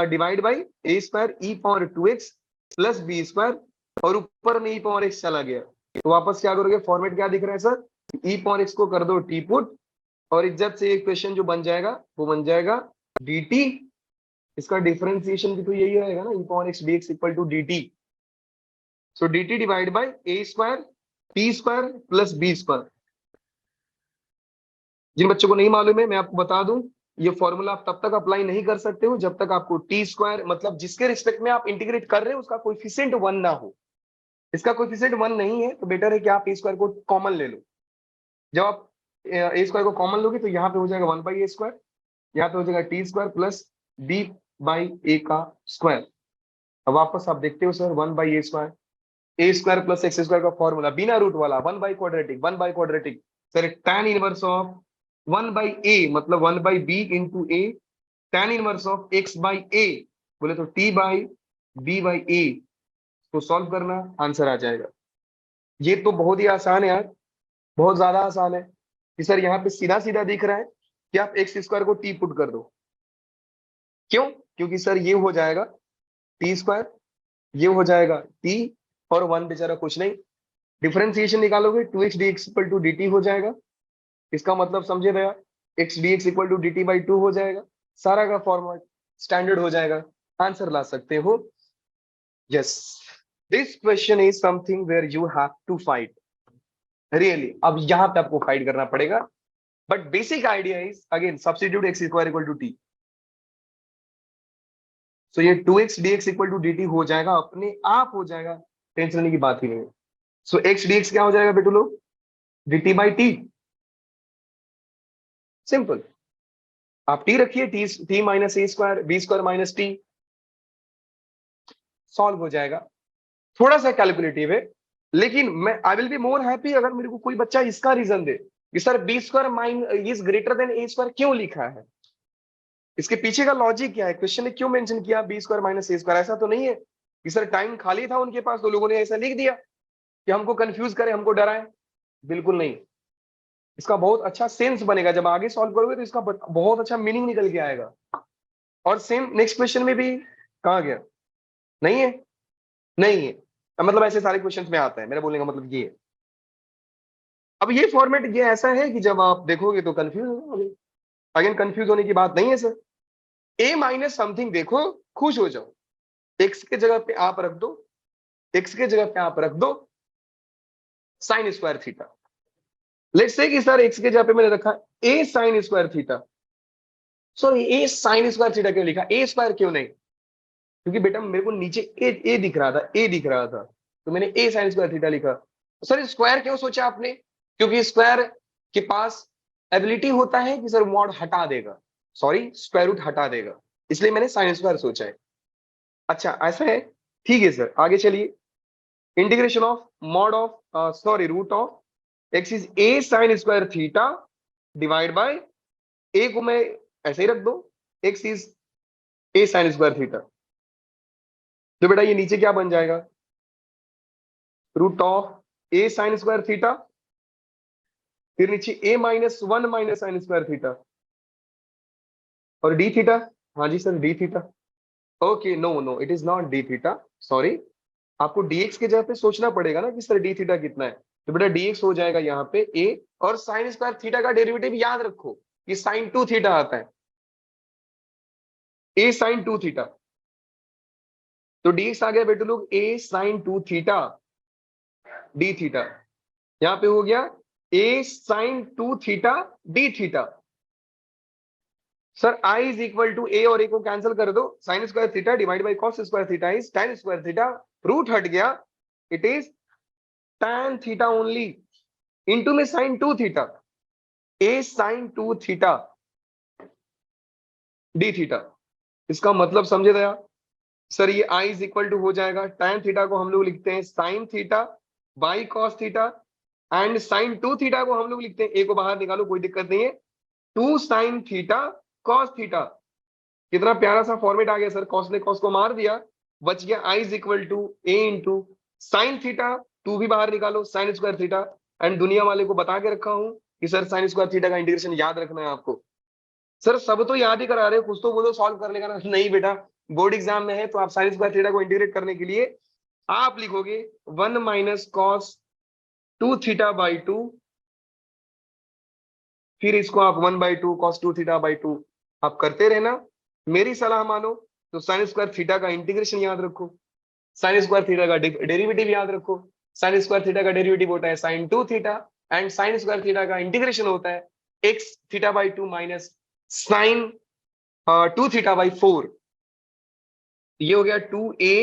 [SPEAKER 1] divide by a square e power two x plus b square, और ऊपर में ई पावर एक्स चला गया, तो वापस क्या करोगे, फॉर्मेट क्या दिख रहा है सर, ई पावर एक्स को कर दो टी पुट, और इज्जत से एक क्वेश्चन जो बन जाएगा वो बन जाएगा dt। इसका डिफरेंशिएशन भी तो यही रहेगा ना, e power x dx equal to dt, so dt divide by a square t square plus b square. जिन बच्चों को नहीं मालूम है मैं आपको बता दूं, ये फॉर्मूला आप तब तक अप्लाई नहीं कर सकते हो जब तक आपको टी स्क्वायर मतलब जिसके रिस्पेक्ट में आप इंटीग्रेट कर रहे हो उसका कोएफिशिएंट 1 ना हो। इसका कोएफिशिएंट 1 नहीं है तो बेटर है कि आप ए स्क्वायर को कॉमन ले लो। जब आप ए स्क्वायर को कॉमन लोगे तो यहाँ पे हो जाएगा 1 बाई ए स्क्वायर, यहाँ पे हो जाएगा t square plus b by a का स्क्वायर। अब वापस आप देखते हो sir 1 by a square plus x square का फॉर्मूला बिना रूट वाला 1 by quadratic sir tan inverse of 1 by a मतलब 1 by b into a, tan inverse of x by a बोले तो t by b by a, तो solve करना answer आ जाएगा। ये तो बहुत ही आसान है यार, बहुत ज्यादा आसान है कि सर यहाँ पे सीधा सीधा दिख रहा है कि आप एक्स स्क्वायर को t पुट कर दो। क्यों, क्योंकि सर ये हो जाएगा टी स्क्वायर, ये हो जाएगा t और 1 बेचारा कुछ नहीं, डिफरेंशिएशन निकालोगे 2x dx equal to dt हो जाएगा। इसका मतलब समझे भैया, x dx equal to dt by 2 हो जाएगा, सारा का फॉर्मेट स्टैंडर्ड हो जाएगा, आंसर ला सकते हो। Yes, this question is something where you have to fight really. अब यहाँ पे आपको फाइट करना पड़ेगा, but basic idea is again substitute x square equal to t, so ये 2x dx equal to dt हो जाएगा, अपने आप हो जाएगा, टेंशन लेने की बात ही नहीं है। सो x dx क्या हो जाएगा बेटू लोग, dt बाई t, सिंपल। आप t रखिए, t minus a square b square minus t, solve हो जाएगा। थोड़ा सा कैलकुलेटिव है, लेकिन मैं I will be more happy अगर मेरे को कोई बच्चा इसका रीजन दे कि sir b square mine is greater than a square क्यों लिखा है, इसके पीछे का लॉजिक क्या है, क्वेश्चन ने क्यों मेंशन किया B square minus a square. ऐसा तो नहीं है कि सर टाइम खाली था उनके पास तो लोगों ने ऐसा लिख दिया कि हमको कंफ्यूज करे, हमको डराए, बिल्कुल नहीं। इसका बहुत अच्छा सेंस बनेगा, जब आगे सॉल्व करोगे तो इसका बहुत अच्छा मीनिंग निकल के आएगा। और सेम नेक्स्ट क्वेश्चन में भी कहा गया, नहीं है, नहीं है, मतलब ऐसे सारे क्वेश्चंस में आता है, मेरा बोलने का मतलब ये है। अब ये फॉर्मेट ये ऐसा है कि जब आप देखोगे तो कंफ्यूज होगे, अगेन कंफ्यूज होने की बात नहीं है सर, ए माइनस समथिंग देखो खुश हो जाओ, एक्स के जगह पे आप रख दो, एक्स के जगह पे आप रख दो sine square theta. Let's say कि सर एक्स के जगह पे मैंने रखा ए साइन स्क्वायर थीटा, सो ए साइन स्क्वायर थीटा क्यों लिखा, ए स्क्वायर क्यों नहीं, क्योंकि बेटा मेरे को नीचे ए दिख रहा था, ए दिख रहा था, तो मैंने ए साइन स्क्वायर थीटा लिखा। सर स्क्वायर क्यों सोचा आपने, क्योंकि स्क्वायर के पास एबिलिटी होता है कि सर मॉड हटा देगा, सॉरी स्क्वायर रूट हटा देगा, इसलिए मैंने साइन स्क्वायर सोचा है। अच्छा ऐसा है, ठीक है सर, आगे चलिए। Integration of mod of sorry root of x is a sine square theta divide by a को मैं ऐसे ही रख दो, x is a sine square theta, तो बेटा ये नीचे क्या बन जाएगा, root of a sine square theta, फिर नीचे a minus one minus sine square theta और डी थीटा। हाँ जी sir d theta, okay no no it is not d theta, sorry, आपको dx के जगह पे सोचना पड़ेगा ना कि सर डी थीटा कितना है, तो बेटा dx हो जाएगा यहाँ पे a, और साइन स्क्वायर थीटा का डेरिवेटिव याद रखो कि साइन 2 थीटा आता है, a साइन 2 थीटा, तो dx आ गया बेटे लोग a sin 2 theta d theta, यहां पे हो गया a sin 2 theta d theta. Sir i is equal to a और a को कैंसिल कर दो, sine square theta divide by cos square theta is tan square theta, root हट गया, it is tan theta only into में sine 2 theta, a sin 2 theta d theta. इसका मतलब समझे दया सर, ये i इज इक्वल टू हो जाएगा tan theta को हम लोग लिखते हैं sine theta by cos theta, and sine 2 theta को हम लोग लिखते हैं, a को बाहर निकालो कोई दिक्कत नहीं है, 2 साइन थीटा कॉस थीटा। कितना प्यारा सा फॉर्मेट आ गया सर, कॉस ने कॉस को मार दिया, बच गया i is equal to a into sine theta, 2 भी बाहर निकालो साइन स्क्वायर थीटा, एंड दुनिया वाले को बता के रखा हूं कि सर साइन स्क्वायर थीटा का इंटीग्रेशन याद रखना है आपको। सर सब तो याद ही करा रहे हो, कुछ तो बोलो सॉल्व करने का ना। नहीं बेटा, बोर्ड एग्जाम में है तो आप साइन स्क्वायर थीटा को इंटीग्रेट करने के लिए आप लिखोगे 1 माइनस कॉस 2 थीटा बाई 2, फिर इसको आप 1/2 कॉस 2 थीटा बाई 2 आप करते रहना। मेरी सलाह मानो तो साइन स्क्वायर थीटा का इंटीग्रेशन याद रखो, साइन स्क्वायर थीटा का डेरिवेटिव याद रखो। साइन स्क्वायर थीटा का डेरिवेटिव होता है sine 2 theta, and sine square theta का इंटीग्रेशन होता है x theta by 2 minus sine 2 theta by 4। ये हो गया 2a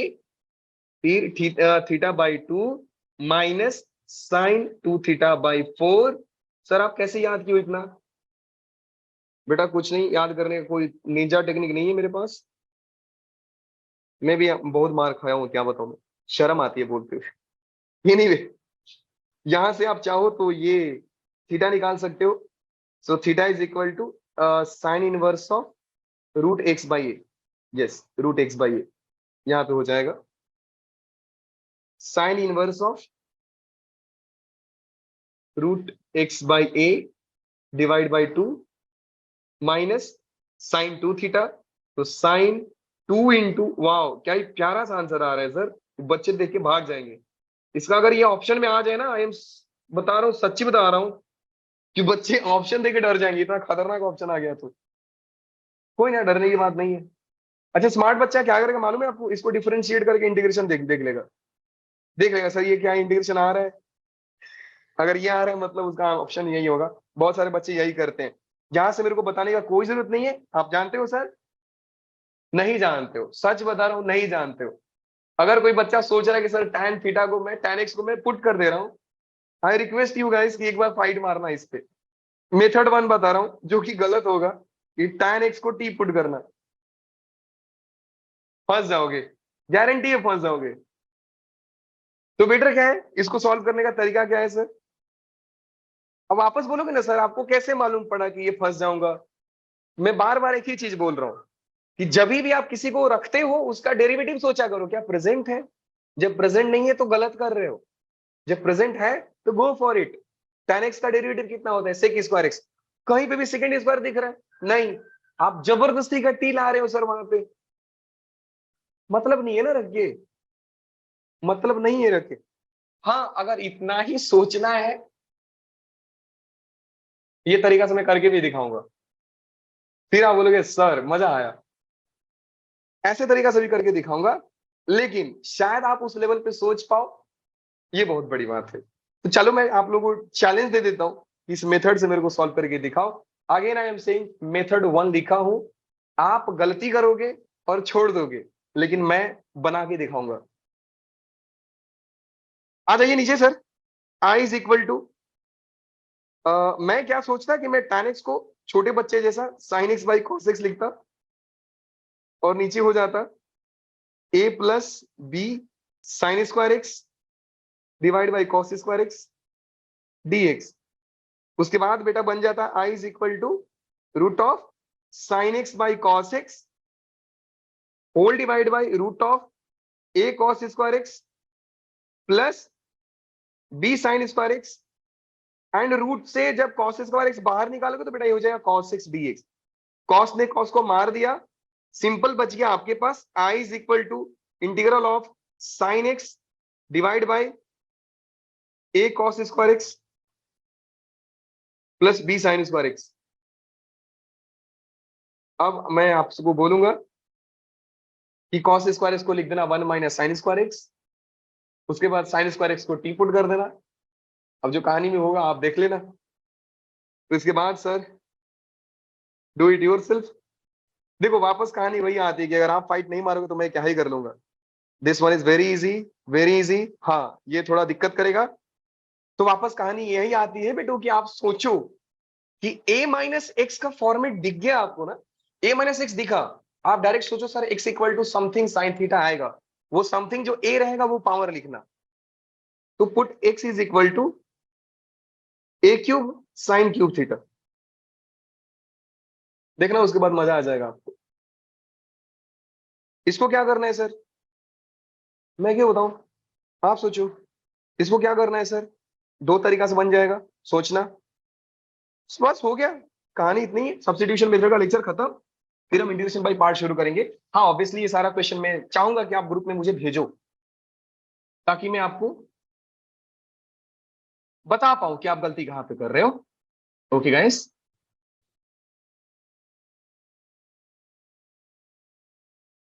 [SPEAKER 1] फिर theta by 2 minus sine 2 theta by 4। Sir आप कैसे याद किए इतना? बेटा कुछ नहीं, याद करने का कोई निंजा टेक्निक नहीं है मेरे पास, मैं भी बहुत मार खाया हूँ, क्या बताऊं मैं, शर्म आती है बोलते हुए। ये नहीं वे, यहां से आप चाहो तो ये थीटा निकाल सकते हो। So theta is equal to sine inverse of root x by a, yes root x by a, यहाँ पे हो जाएगा sine inverse of root x by a divide by 2 minus sine 2 theta, तो साइन 2 इंटू, वाओ क्या ही प्यारा सा answer आ रहा है सर, बच्चे देख के भाग जाएंगे। इसका अगर ये ऑप्शन में आ जाए ना, आई एम बता रहा हूँ, सच्ची बता रहा हूँ कि बच्चे ऑप्शन देके डर जाएंगे, इतना खतरनाक ऑप्शन आ गया। तो कोई ना, डरने की बात नहीं है। अच्छा स्मार्ट बच्चा क्या करेगा मालूम है आपको, इसको डिफरेंशिएट करके इंटीग्रेशन देख देख लेगा, देख लेगा सर ये क्या इंटीग्रेशन आ रहा है, अगर ये आ रहा है मतलब उसका ऑप्शन यही होगा। बहुत सारे बच्चे यही करते हैं, जहां से मेरे को बताने का कोई जरूरत नहीं है। आप जानते हो सर? नहीं जानते हो, सच बता रहा हूं नहीं जानते हो। अगर कोई बच्चा सोच रहा है कि सर tan थीटा को मैं tan x को मैं पुट कर दे रहा हूं, आई रिक्वेस्ट यू गाइस कि एक बार फाइट मारना इस पे। मेथड 1 बता रहा हूं जो कि गलत होगा, कि tan x को t पुट करना, फंस जाओगे, गारंटी है फंस जाओगे। तो बेटर क्या है, इसको सॉल्व करने का तरीका क्या है सर? अब वापस बोलोगे ना सर आपको कैसे मालूम पड़ा कि ये फंस जाऊंगा? मैं बार बार एक ही चीज बोल रहा हूं कि जब भी आप किसी को रखते हो उसका डेरिवेटिव सोचा करो, क्या प्रेजेंट है? जब प्रेजेंट नहीं है तो गलत कर रहे हो, जब प्रेजेंट है तो go for it. tan x का डेरिवेटिव कितना होता है? सेक स्क्वायर एक्स, कहीं पे भी सेकंड स्क्वायर दिख रहा है नहीं, आप जबरदस्ती का टी ला रहे हो सर वहां पे, मतलब नहीं है ना रखिए, मतलब नहीं है रखे। हाँ अगर इतना ही सोचना है, ये तरीका से मैं करके भी दिखाऊंगा, फिर आप बोलोगे सर मजा आया, ऐसे तरीका से भी करके दिखाऊंगा, लेकिन शायद आप उस लेवल पे सोच पाओ, ये बहुत बड़ी बात है। तो चलो मैं आप लोगों को चैलेंज दे देता हूं, इस मेथड से मेरे को सॉल्व करके दिखाओ। Again I am saying method 1 लिखा हूं, आप गलती करोगे और छोड़ दोगे, लेकिन मैं बना के दिखाऊंगा। आ जाइए नीचे sir, I is equal to, मैं क्या सोचता कि मैं tan x को छोटे बच्चे जैसा sin x by cos x लिखता, और नीचे हो जाता a plus b sine square x divide by cos square x dx। उसके बाद बेटा बन जाता i is equal to root of sine x by cos x whole divide by root of a cos square x plus b sine square x, and root से जब cos square x बाहर निकालोगे तो बेटा ये हो जाएगा कॉस एक्स dx। कॉस ने कॉस को मार दिया, सिंपल बच गया आपके पास i is equal to integral of sine x divide by a cos square x plus b sine square x. अब मैं आपको बोलूंगा कि cos स्क्वायर इसको लिख देना 1 माइनस साइन स्क्वायर एक्स, उसके बाद साइन स्क्वायर एक्स को टी पुट कर देना। अब जो कहानी में होगा आप देख लेना। तो इसके बाद सर डू इट योरसेल्फ। देखो वापस कहानी वही आती है कि अगर आप फाइट नहीं मारोगे तो मैं क्या ही कर लूंगा। This one is very easy, very easy. हाँ ये थोड़ा दिक्कत करेगा। तो वापस कहानी यही आती है बेटो कि आप सोचो कि a माइनस एक्स का फॉर्मेट दिख गया आपको ना, a माइनस एक्स दिखा, आप डायरेक्ट सोचो sir x equal to something sine theta आएगा, वो समथिंग जो a रहेगा वो पावर लिखना। तो put x is equal to a cube sine cube theta, देखना उसके बाद मजा आ जाएगा आपको। इसको क्या करना है सर, मैं क्या बताऊं, आप सोचो इसको क्या करना है सर। दो तरीका से बन जाएगा, सोचना। बस हो गया, कहानी इतनी है। सब्स्टिट्यूशन मेथड का लेक्चर खत्म, फिर हम इंटीग्रेशन बाय पार्ट शुरू करेंगे। हाँ ऑब्वियसली ये सारा क्वेश्चन मैं चाहूंगा कि आप ग्रुप में मुझे भेजो, ताकि मैं आपको बता पाऊं कि आप गलती कहां पे कर रहे हो। Okay guys.